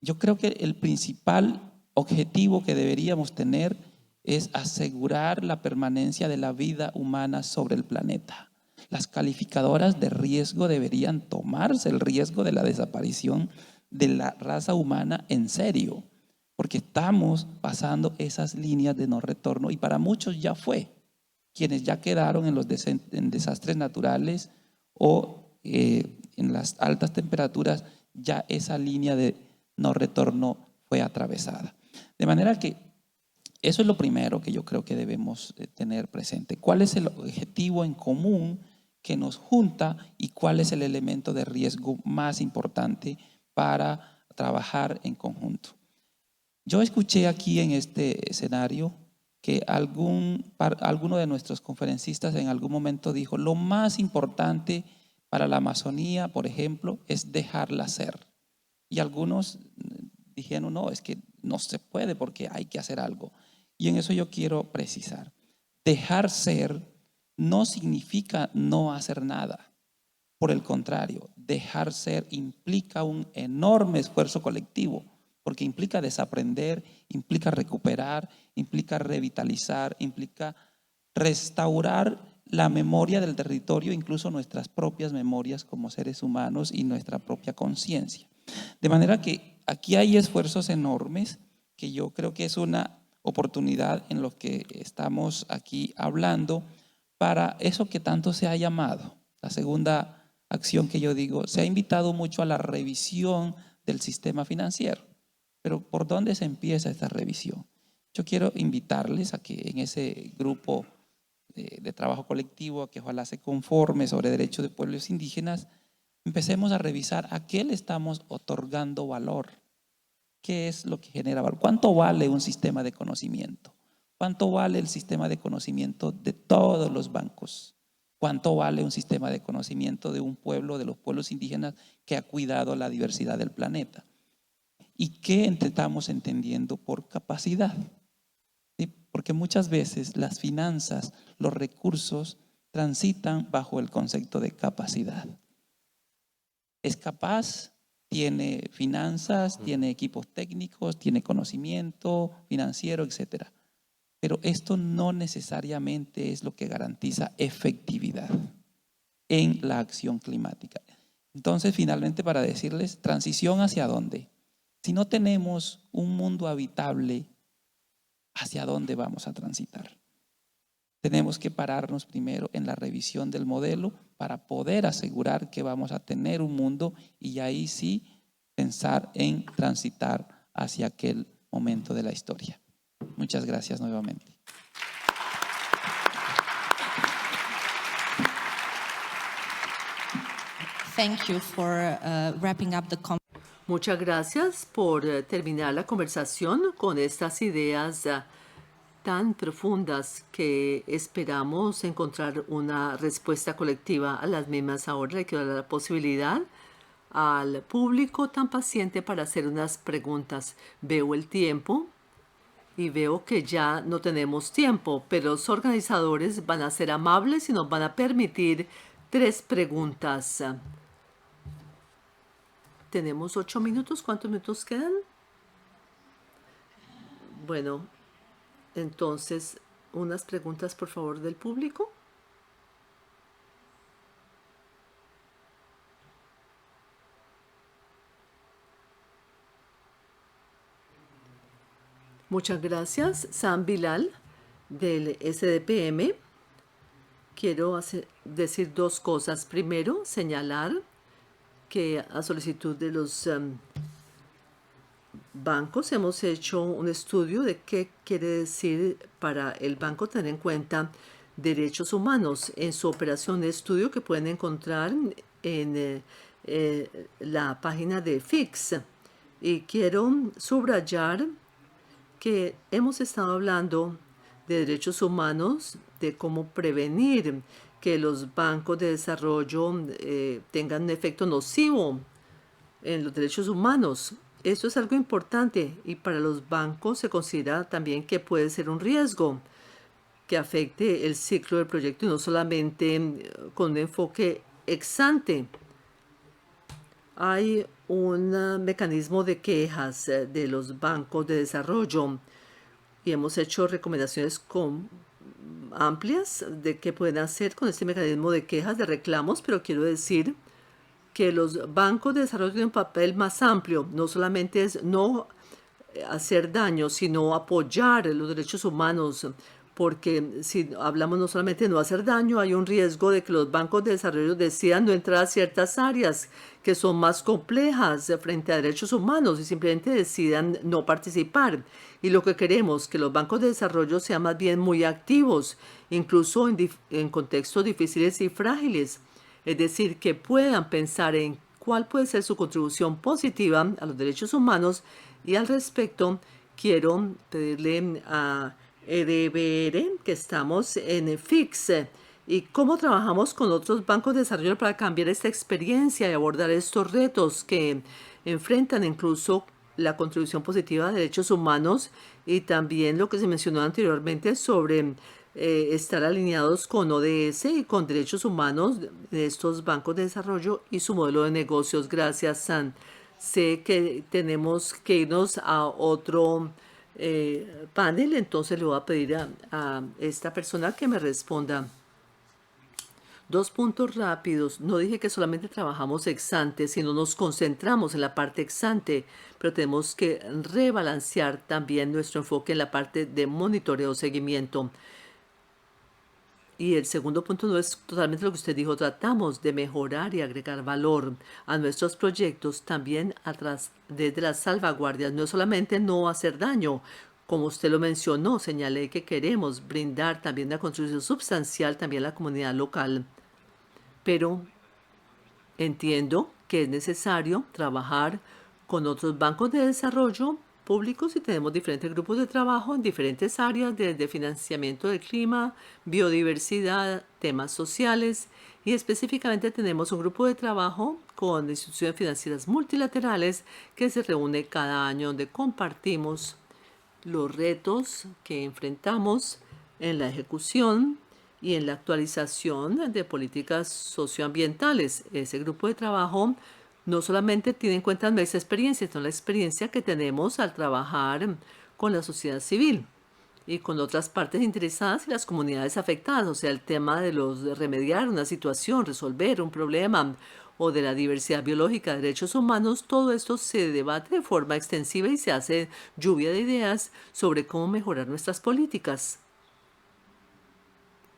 Yo creo que el principal objetivo que deberíamos tener es asegurar la permanencia de la vida humana sobre el planeta. Las calificadoras de riesgo deberían tomarse el riesgo de la desaparición de la raza humana en serio, porque estamos pasando esas líneas de no retorno y para muchos ya fue. Quienes ya quedaron en desastres naturales o en las altas temperaturas, ya esa línea de no retorno fue atravesada. De manera que eso es lo primero que yo creo que debemos tener presente. ¿Cuál es el objetivo en común que nos junta y cuál es el elemento de riesgo más importante para trabajar en conjunto? Yo escuché aquí en este escenario que alguno de nuestros conferencistas en algún momento dijo, lo más importante para la Amazonía, por ejemplo, es dejarla ser. Y algunos dijeron, no, es que no se puede porque hay que hacer algo. Y en eso yo quiero precisar. Dejar ser no significa no hacer nada. Por el contrario, dejar ser implica un enorme esfuerzo colectivo, porque implica desaprender, implica recuperar, implica revitalizar, implica restaurar la memoria del territorio, incluso nuestras propias memorias como seres humanos y nuestra propia conciencia. De manera que aquí hay esfuerzos enormes que yo creo que es una oportunidad en lo que estamos aquí hablando para eso que tanto se ha llamado. La segunda acción que yo digo, se ha invitado mucho a la revisión del sistema financiero. Pero ¿por dónde se empieza esta revisión? Yo quiero invitarles a que en ese grupo de trabajo colectivo, que ojalá se conforme sobre derechos de pueblos indígenas, empecemos a revisar a qué le estamos otorgando valor. ¿Qué es lo que genera valor? ¿Cuánto vale un sistema de conocimiento? ¿Cuánto vale el sistema de conocimiento de todos los bancos? ¿Cuánto vale un sistema de conocimiento de un pueblo, de los pueblos indígenas que ha cuidado la diversidad del planeta? ¿Y qué estamos entendiendo por capacidad? ¿Sí? Porque muchas veces las finanzas, los recursos transitan bajo el concepto de capacidad. Es capaz, tiene finanzas, tiene equipos técnicos, tiene conocimiento financiero, etc. Pero esto no necesariamente es lo que garantiza efectividad en la acción climática. Entonces, finalmente, para decirles, ¿transición hacia dónde? Si no tenemos un mundo habitable, ¿hacia dónde vamos a transitar? Tenemos que pararnos primero en la revisión del modelo para poder asegurar que vamos a tener un mundo y ahí sí pensar en transitar hacia aquel momento de la historia. Muchas gracias nuevamente. Thank you for wrapping up the conversation. Muchas gracias por terminar la conversación con estas ideas tan profundas que esperamos encontrar una respuesta colectiva a las mismas. Ahora le quiero dar la posibilidad al público tan paciente para hacer unas preguntas. Veo el tiempo y veo que ya no tenemos tiempo, pero los organizadores van a ser amables y nos van a permitir 3 preguntas. Tenemos 8 minutos. ¿Cuántos minutos quedan? Bueno, entonces, unas preguntas, por favor, del público. Muchas gracias, Sam Bilal, del SDPM. Quiero decir 2 cosas. Primero, señalar que a solicitud de los bancos hemos hecho un estudio de qué quiere decir para el banco tener en cuenta derechos humanos en su operación de estudio que pueden encontrar en la página de FIX. Y quiero subrayar que hemos estado hablando de derechos humanos, de cómo prevenir que los bancos de desarrollo tengan un efecto nocivo en los derechos humanos. Esto es algo importante y para los bancos se considera también que puede ser un riesgo que afecte el ciclo del proyecto y no solamente con un enfoque ex ante. Hay un mecanismo de quejas de los bancos de desarrollo y hemos hecho recomendaciones amplias de qué pueden hacer con este mecanismo de quejas, de reclamos, pero quiero decir que los bancos de desarrollo tienen un papel más amplio. No solamente es no hacer daño, sino apoyar los derechos humanos, porque si hablamos no solamente de no hacer daño, hay un riesgo de que los bancos de desarrollo decidan no entrar a ciertas áreas que son más complejas frente a derechos humanos y simplemente decidan no participar. Y lo que queremos, que los bancos de desarrollo sean más bien muy activos, incluso en contextos difíciles y frágiles. Es decir, que puedan pensar en cuál puede ser su contribución positiva a los derechos humanos. Y al respecto, quiero pedirle a EDBR que estamos en FIX y cómo trabajamos con otros bancos de desarrollo para cambiar esta experiencia y abordar estos retos que enfrentan incluso la contribución positiva a derechos humanos y también lo que se mencionó anteriormente sobre estar alineados con ODS y con derechos humanos de estos bancos de desarrollo y su modelo de negocios. Gracias, San. Sé que tenemos que irnos a otro panel, entonces le voy a pedir a esta persona que me responda. 2 puntos rápidos. No dije que solamente trabajamos ex ante, sino nos concentramos en la parte ex ante, pero tenemos que rebalancear también nuestro enfoque en la parte de monitoreo o seguimiento. Y el segundo punto no es totalmente lo que usted dijo. Tratamos de mejorar y agregar valor a nuestros proyectos también desde las salvaguardias. No es solamente no hacer daño. Como usted lo mencionó, señalé que queremos brindar también una contribución sustancial también a la comunidad local. Pero entiendo que es necesario trabajar con otros bancos de desarrollo públicos y tenemos diferentes grupos de trabajo en diferentes áreas, desde financiamiento del clima, biodiversidad, temas sociales y específicamente tenemos un grupo de trabajo con instituciones financieras multilaterales que se reúne cada año donde compartimos los retos que enfrentamos en la ejecución y en la actualización de políticas socioambientales. Ese grupo de trabajo no solamente tiene en cuenta nuestra experiencia, sino la experiencia que tenemos al trabajar con la sociedad civil y con otras partes interesadas y las comunidades afectadas. O sea, el tema de remediar una situación, resolver un problema o de la diversidad biológica, derechos humanos, todo esto se debate de forma extensiva y se hace lluvia de ideas sobre cómo mejorar nuestras políticas.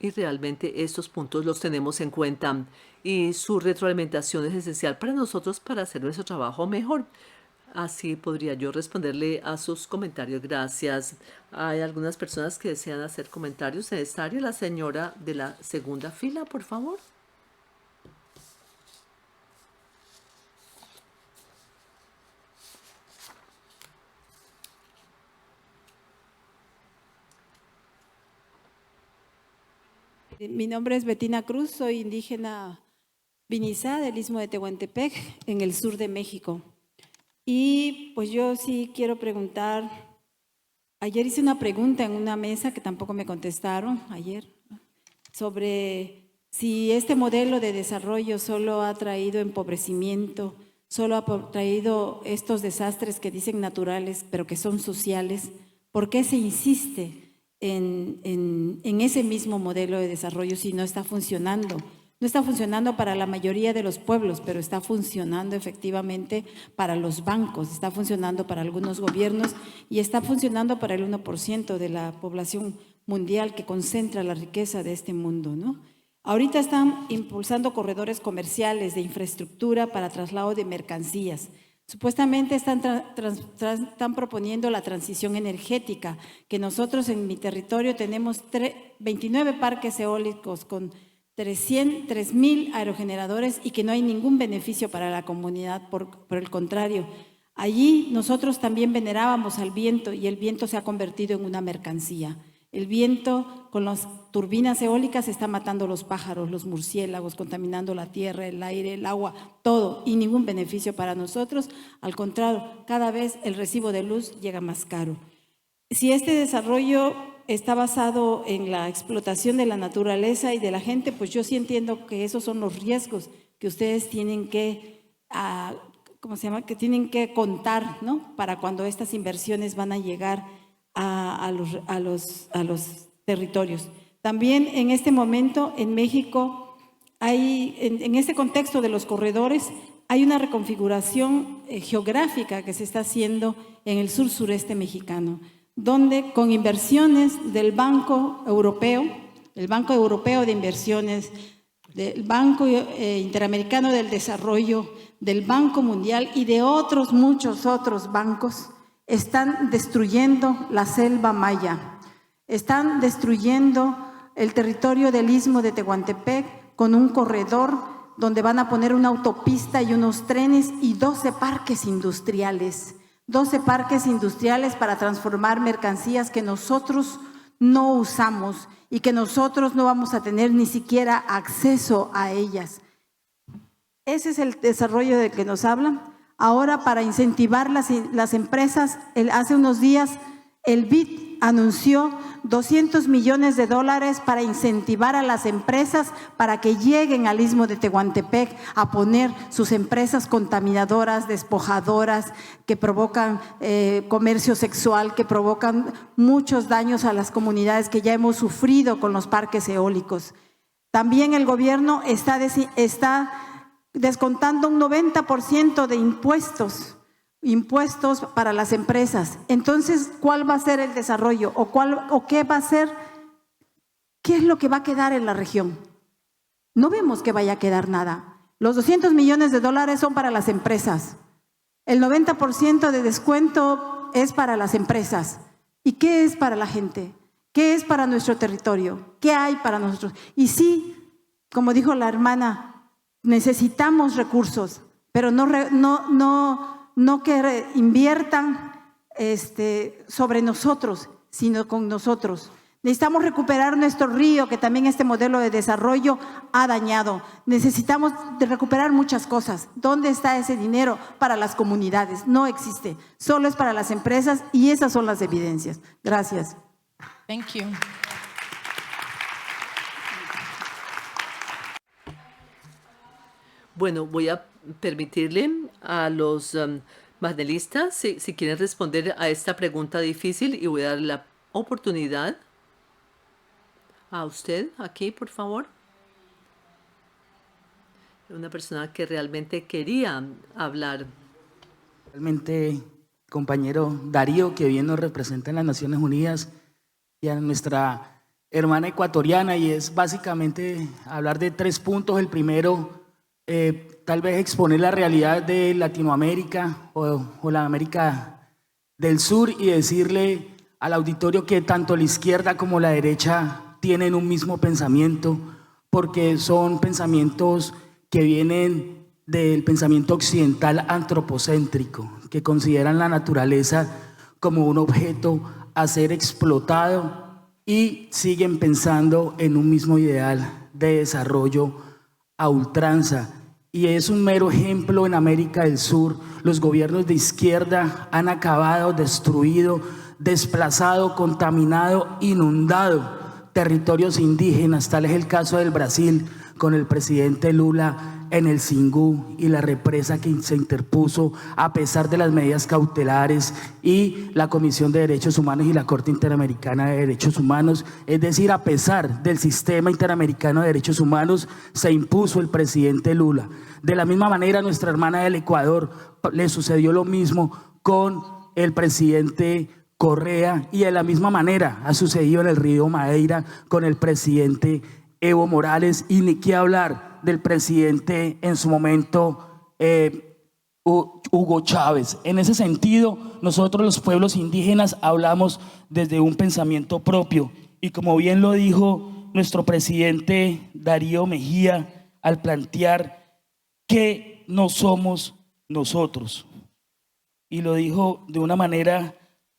Y realmente estos puntos los tenemos en cuenta y su retroalimentación es esencial para nosotros para hacer nuestro trabajo mejor. Así podría yo responderle a sus comentarios. Gracias. Hay algunas personas que desean hacer comentarios en esta área. La señora de la segunda fila, por favor. Mi nombre es Betina Cruz, soy indígena Vinizá del Istmo de Tehuantepec, en el sur de México. Y pues yo sí quiero preguntar, ayer hice una pregunta en una mesa que tampoco me contestaron ayer, sobre si este modelo de desarrollo solo ha traído empobrecimiento, solo ha traído estos desastres que dicen naturales, pero que son sociales. ¿Por qué se insiste en ese mismo modelo de desarrollo si no está funcionando? No está funcionando para la mayoría de los pueblos, pero está funcionando efectivamente para los bancos, está funcionando para algunos gobiernos y está funcionando para el 1% de la población mundial que concentra la riqueza de este mundo, ¿no? Ahorita están impulsando corredores comerciales de infraestructura para traslado de mercancías. Supuestamente están proponiendo la transición energética, que nosotros en mi territorio tenemos 29 parques eólicos con 3.000 aerogeneradores y que no hay ningún beneficio para la comunidad, por el contrario. Allí nosotros también venerábamos al viento y el viento se ha convertido en una mercancía. El viento con las turbinas eólicas está matando los pájaros, los murciélagos, contaminando la tierra, el aire, el agua, todo, y ningún beneficio para nosotros. Al contrario, cada vez el recibo de luz llega más caro. Si este desarrollo está basado en la explotación de la naturaleza y de la gente, pues yo sí entiendo que esos son los riesgos que ustedes tienen que, que tienen que contar, ¿no? Para cuando estas inversiones van a llegar a los territorios. También en este momento en México hay, en este contexto de los corredores, hay una reconfiguración geográfica que se está haciendo en el sur-sureste mexicano, donde con inversiones del Banco Europeo, el Banco Europeo de Inversiones, del Banco Interamericano del Desarrollo, del Banco Mundial y de otros, muchos otros bancos, están destruyendo la selva maya, están destruyendo el territorio del Istmo de Tehuantepec con un corredor donde van a poner una autopista y unos trenes y 12 parques industriales. 12 parques industriales para transformar mercancías que nosotros no usamos y que nosotros no vamos a tener ni siquiera acceso a ellas. Ese es el desarrollo del que nos hablan. Ahora, para incentivar las empresas, hace unos días el BID anunció $200 millones para incentivar a las empresas para que lleguen al Istmo de Tehuantepec a poner sus empresas contaminadoras, despojadoras, que provocan comercio sexual, que provocan muchos daños a las comunidades que ya hemos sufrido con los parques eólicos. También el gobierno está descontando un 90% de impuestos para las empresas. Entonces, ¿cuál va a ser el desarrollo? ¿O qué va a ser? ¿Qué es lo que va a quedar en la región? No vemos que vaya a quedar nada. Los $200 millones son para las empresas. El 90% de descuento es para las empresas. ¿Y qué es para la gente? ¿Qué es para nuestro territorio? ¿Qué hay para nosotros? Y sí, como dijo la hermana, necesitamos recursos, pero no que inviertan sobre nosotros, sino con nosotros. Necesitamos recuperar nuestro río, que también este modelo de desarrollo ha dañado. Necesitamos recuperar muchas cosas. ¿Dónde está ese dinero para las comunidades? No existe. Solo es para las empresas y esas son las evidencias. Gracias. Thank you. Bueno, voy a permitirle a los panelistas, si quieren responder a esta pregunta difícil, y voy a dar la oportunidad a usted aquí, por favor. Una persona que realmente quería hablar. Realmente, compañero Darío, que bien nos representa en las Naciones Unidas, y a nuestra hermana ecuatoriana, y es básicamente hablar de 3 puntos. El primero, tal vez exponer la realidad de Latinoamérica o la América del Sur, y decirle al auditorio que tanto la izquierda como la derecha tienen un mismo pensamiento, porque son pensamientos que vienen del pensamiento occidental antropocéntrico, que consideran la naturaleza como un objeto a ser explotado y siguen pensando en un mismo ideal de desarrollo a ultranza. Y es un mero ejemplo en América del Sur. Los gobiernos de izquierda han acabado, destruido, desplazado, contaminado, inundado territorios indígenas. Tal es el caso del Brasil, con el presidente Lula en el Xingu y la represa que se interpuso a pesar de las medidas cautelares y la Comisión de Derechos Humanos y la Corte Interamericana de Derechos Humanos. Es decir, a pesar del sistema interamericano de derechos humanos, se impuso el presidente Lula. De la misma manera, nuestra hermana del Ecuador le sucedió lo mismo con el presidente Correa, y de la misma manera ha sucedido en el Río Madeira con el presidente Evo Morales, y ni qué hablar del presidente en su momento Hugo Chávez. En ese sentido, nosotros los pueblos indígenas hablamos desde un pensamiento propio, y como bien lo dijo nuestro presidente Darío Mejía al plantear que no somos nosotros, y lo dijo de una manera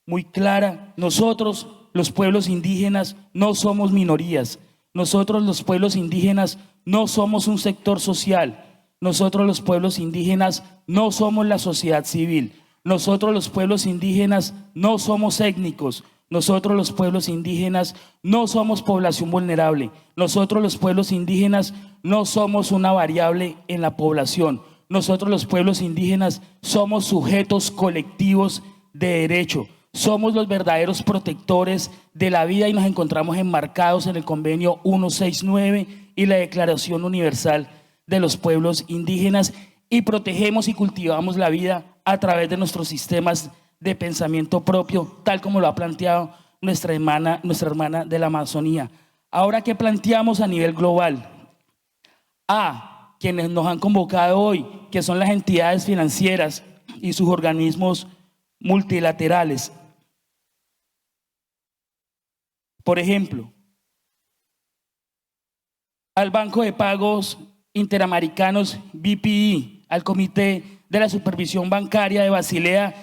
muy clara: nosotros los pueblos indígenas no somos minorías. Nosotros los pueblos indígenas no somos un sector social. Nosotros los pueblos indígenas no somos la sociedad civil. Nosotros los pueblos indígenas no somos étnicos. Nosotros los pueblos indígenas no somos población vulnerable. Nosotros los pueblos indígenas no somos una variable en la población. Nosotros los pueblos indígenas somos sujetos colectivos de derecho. Somos los verdaderos protectores de la vida y nos encontramos enmarcados en el Convenio 169 y la Declaración Universal de los Pueblos Indígenas, y protegemos y cultivamos la vida a través de nuestros sistemas de pensamiento propio, tal como lo ha planteado nuestra hermana de la Amazonía. Ahora, ¿qué planteamos a nivel global? Quienes nos han convocado hoy, que son las entidades financieras y sus organismos multilaterales. Por ejemplo, al Banco de Pagos Interamericanos, BPI, al Comité de la Supervisión Bancaria de Basilea,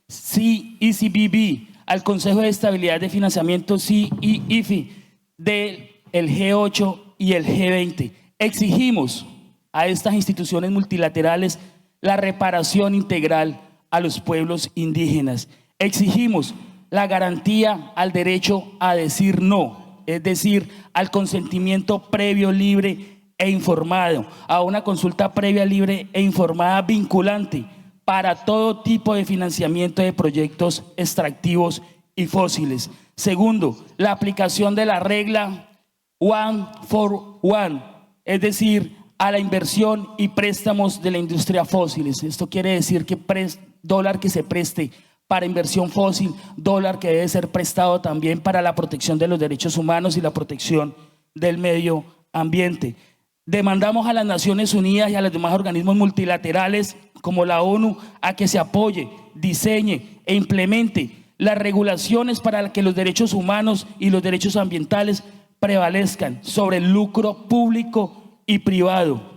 ECBB, al Consejo de Estabilidad de Financiamiento, CEIFI, del G8 y el G20. Exigimos a estas instituciones multilaterales la reparación integral a los pueblos indígenas. Exigimos la garantía al derecho a decir no, es decir, al consentimiento previo, libre e informado, a una consulta previa, libre e informada vinculante para todo tipo de financiamiento de proyectos extractivos y fósiles. Segundo, la aplicación de la regla One for One, es decir, a la inversión y préstamos de la industria fósiles. Esto quiere decir que dólar que se preste para inversión fósil, dólar que debe ser prestado también para la protección de los derechos humanos y la protección del medio ambiente. Demandamos a las Naciones Unidas y a los demás organismos multilaterales como la ONU a que se apoye, diseñe e implemente las regulaciones para que los derechos humanos y los derechos ambientales prevalezcan sobre el lucro público y privado.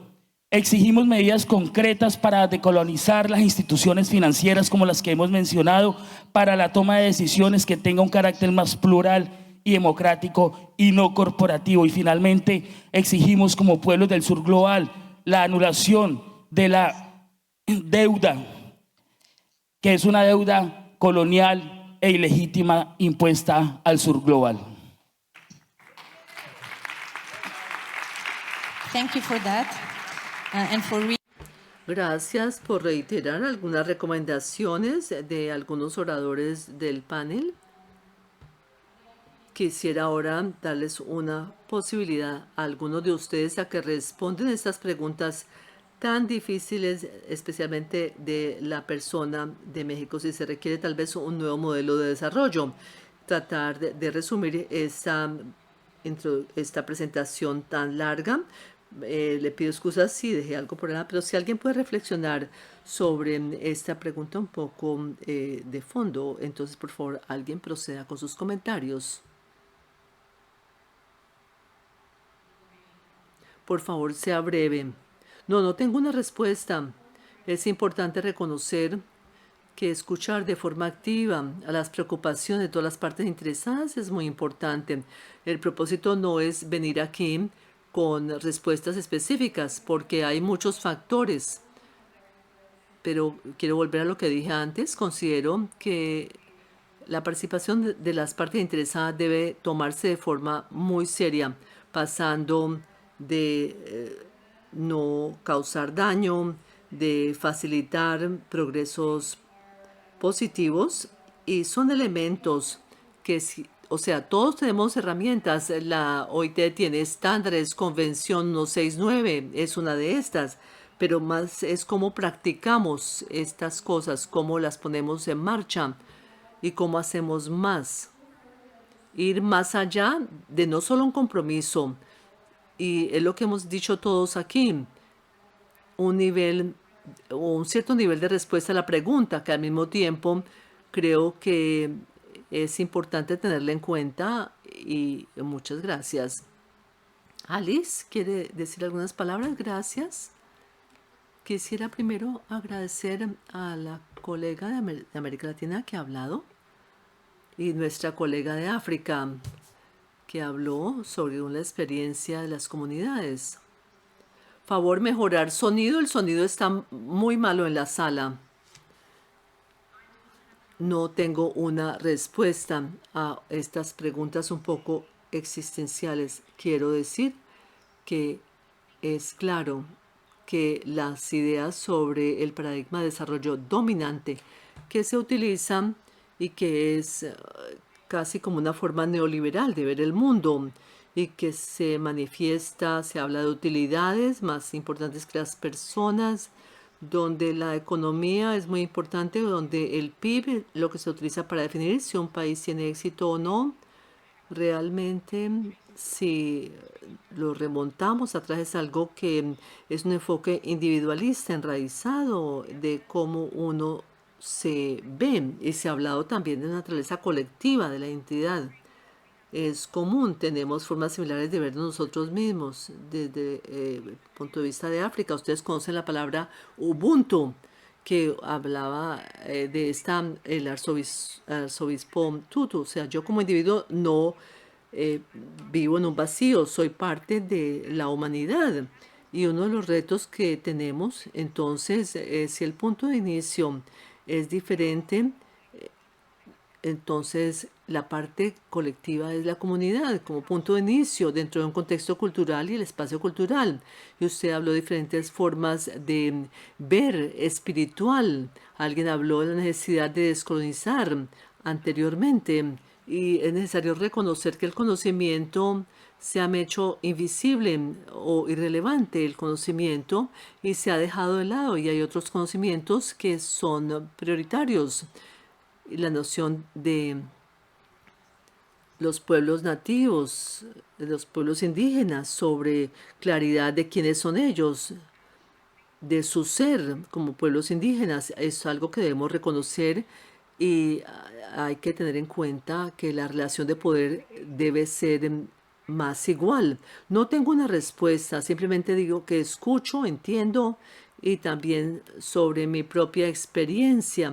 Exigimos medidas concretas para decolonizar las instituciones financieras como las que hemos mencionado, para la toma de decisiones que tenga un carácter más plural y democrático y no corporativo. Y finalmente exigimos como pueblos del sur global la anulación de la deuda, que es una deuda colonial e ilegítima impuesta al sur global. Thank you for that. Gracias por reiterar algunas recomendaciones de algunos oradores del panel. Quisiera ahora darles una posibilidad a algunos de ustedes a que respondan estas preguntas tan difíciles, especialmente de la persona de México, si se requiere tal vez un nuevo modelo de desarrollo. Tratar de resumir esta presentación tan larga. Le pido excusas si dejé algo por ahí, pero si alguien puede reflexionar sobre esta pregunta un poco de fondo, entonces por favor alguien proceda con sus comentarios. Por favor, sea breve. No tengo una respuesta. Es importante reconocer que escuchar de forma activa a las preocupaciones de todas las partes interesadas es muy importante. El propósito no es venir aquí con respuestas específicas, porque hay muchos factores. Pero quiero volver a lo que dije antes. Considero que la participación de las partes interesadas debe tomarse de forma muy seria, pasando de no causar daño, de facilitar progresos positivos, y son elementos que todos tenemos herramientas. La OIT tiene estándares, Convención 169 es una de estas, pero más es cómo practicamos estas cosas, cómo las ponemos en marcha y cómo hacemos más. Ir más allá de no solo un compromiso, y es lo que hemos dicho todos aquí, un cierto nivel de respuesta a la pregunta, que al mismo tiempo creo que es importante tenerla en cuenta. Y muchas gracias. Alice, ¿quiere decir algunas palabras? Gracias. Quisiera primero agradecer a la colega de América Latina que ha hablado y nuestra colega de África que habló sobre una experiencia de las comunidades. Favor mejorar sonido. El sonido está muy malo en la sala. No tengo una respuesta a estas preguntas un poco existenciales. Quiero decir que es claro que las ideas sobre el paradigma de desarrollo dominante que se utilizan y que es casi como una forma neoliberal de ver el mundo y que se manifiesta, se habla de utilidades más importantes que las personas, donde la economía es muy importante, donde el PIB, lo que se utiliza para definir si un país tiene éxito o no. Realmente, si lo remontamos atrás, es algo que es un enfoque individualista, enraizado de cómo uno se ve, y se ha hablado también de naturaleza colectiva de la identidad. Es común, tenemos formas similares de vernos nosotros mismos desde el punto de vista de África. Ustedes conocen la palabra Ubuntu, que hablaba de el arzobispo Tutu. O sea, yo como individuo no vivo en un vacío, soy parte de la humanidad. Y uno de los retos que tenemos, entonces, si el punto de inicio es diferente, entonces la parte colectiva es la comunidad como punto de inicio dentro de un contexto cultural y el espacio cultural. Y usted habló de diferentes formas de ver espiritual. Alguien habló de la necesidad de descolonizar anteriormente, y es necesario reconocer que el conocimiento se ha hecho invisible o irrelevante, el conocimiento, y se ha dejado de lado, y hay otros conocimientos que son prioritarios. La noción de los pueblos nativos, de los pueblos indígenas, sobre claridad de quiénes son ellos, de su ser como pueblos indígenas, es algo que debemos reconocer, y hay que tener en cuenta que la relación de poder debe ser más igual. No tengo una respuesta, simplemente digo que escucho, entiendo, y también sobre mi propia experiencia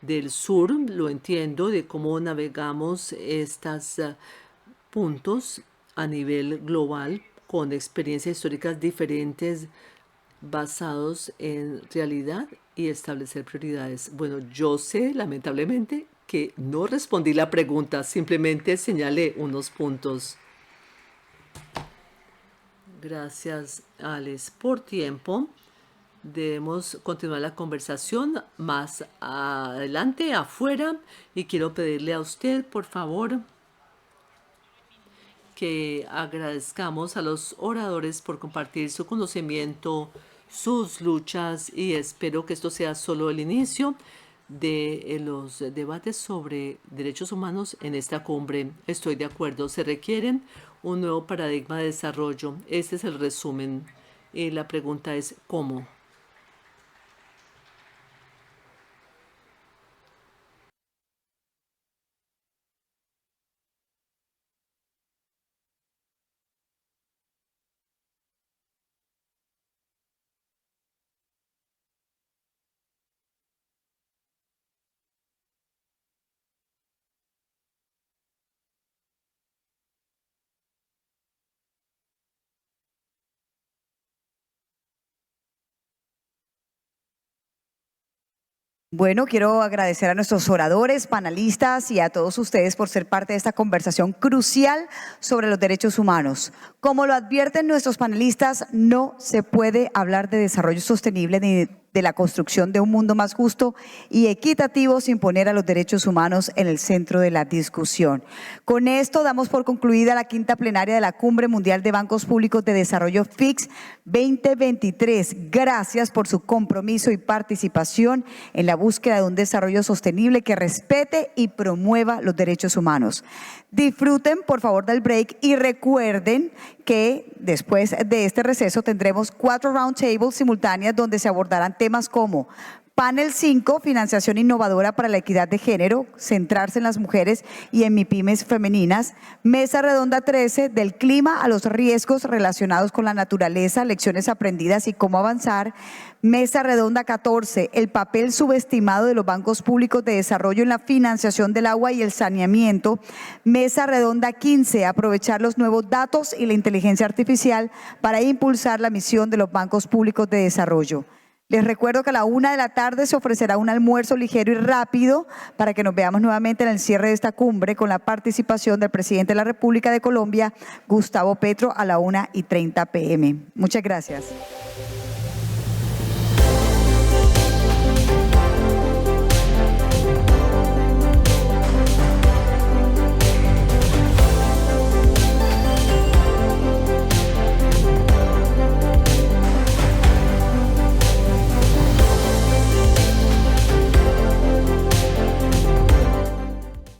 del sur, lo entiendo, de cómo navegamos estos puntos a nivel global con experiencias históricas diferentes basados en realidad y establecer prioridades. Bueno, yo sé, lamentablemente, que no respondí la pregunta, simplemente señalé unos puntos. Gracias, Alex, por tiempo. Debemos continuar la conversación más adelante, afuera, y quiero pedirle a usted, por favor, que agradezcamos a los oradores por compartir su conocimiento, sus luchas, y espero que esto sea solo el inicio de los debates sobre derechos humanos en esta cumbre. Estoy de acuerdo, se requiere un nuevo paradigma de desarrollo. Este es el resumen, y la pregunta es ¿cómo? Bueno, quiero agradecer a nuestros oradores, panelistas y a todos ustedes por ser parte de esta conversación crucial sobre los derechos humanos. Como lo advierten nuestros panelistas, no se puede hablar de desarrollo sostenible ni de la construcción de un mundo más justo y equitativo sin poner a los derechos humanos en el centro de la discusión. Con esto damos por concluida la quinta plenaria de la Cumbre Mundial de Bancos Públicos de Desarrollo FIX 2023. Gracias por su compromiso y participación en la búsqueda de un desarrollo sostenible que respete y promueva los derechos humanos. Disfruten por favor del break y recuerden que después de este receso tendremos 4 roundtables simultáneas donde se abordarán temas como Panel 5, financiación innovadora para la equidad de género, centrarse en las mujeres y en MIPYMES femeninas. Mesa redonda 13, del clima a los riesgos relacionados con la naturaleza, lecciones aprendidas y cómo avanzar. Mesa redonda 14, el papel subestimado de los bancos públicos de desarrollo en la financiación del agua y el saneamiento. Mesa redonda 15, aprovechar los nuevos datos y la inteligencia artificial para impulsar la misión de los bancos públicos de desarrollo. Les recuerdo que a la 1 de la tarde se ofrecerá un almuerzo ligero y rápido para que nos veamos nuevamente en el cierre de esta cumbre con la participación del presidente de la República de Colombia, Gustavo Petro, a la 1:30 p.m. Muchas gracias.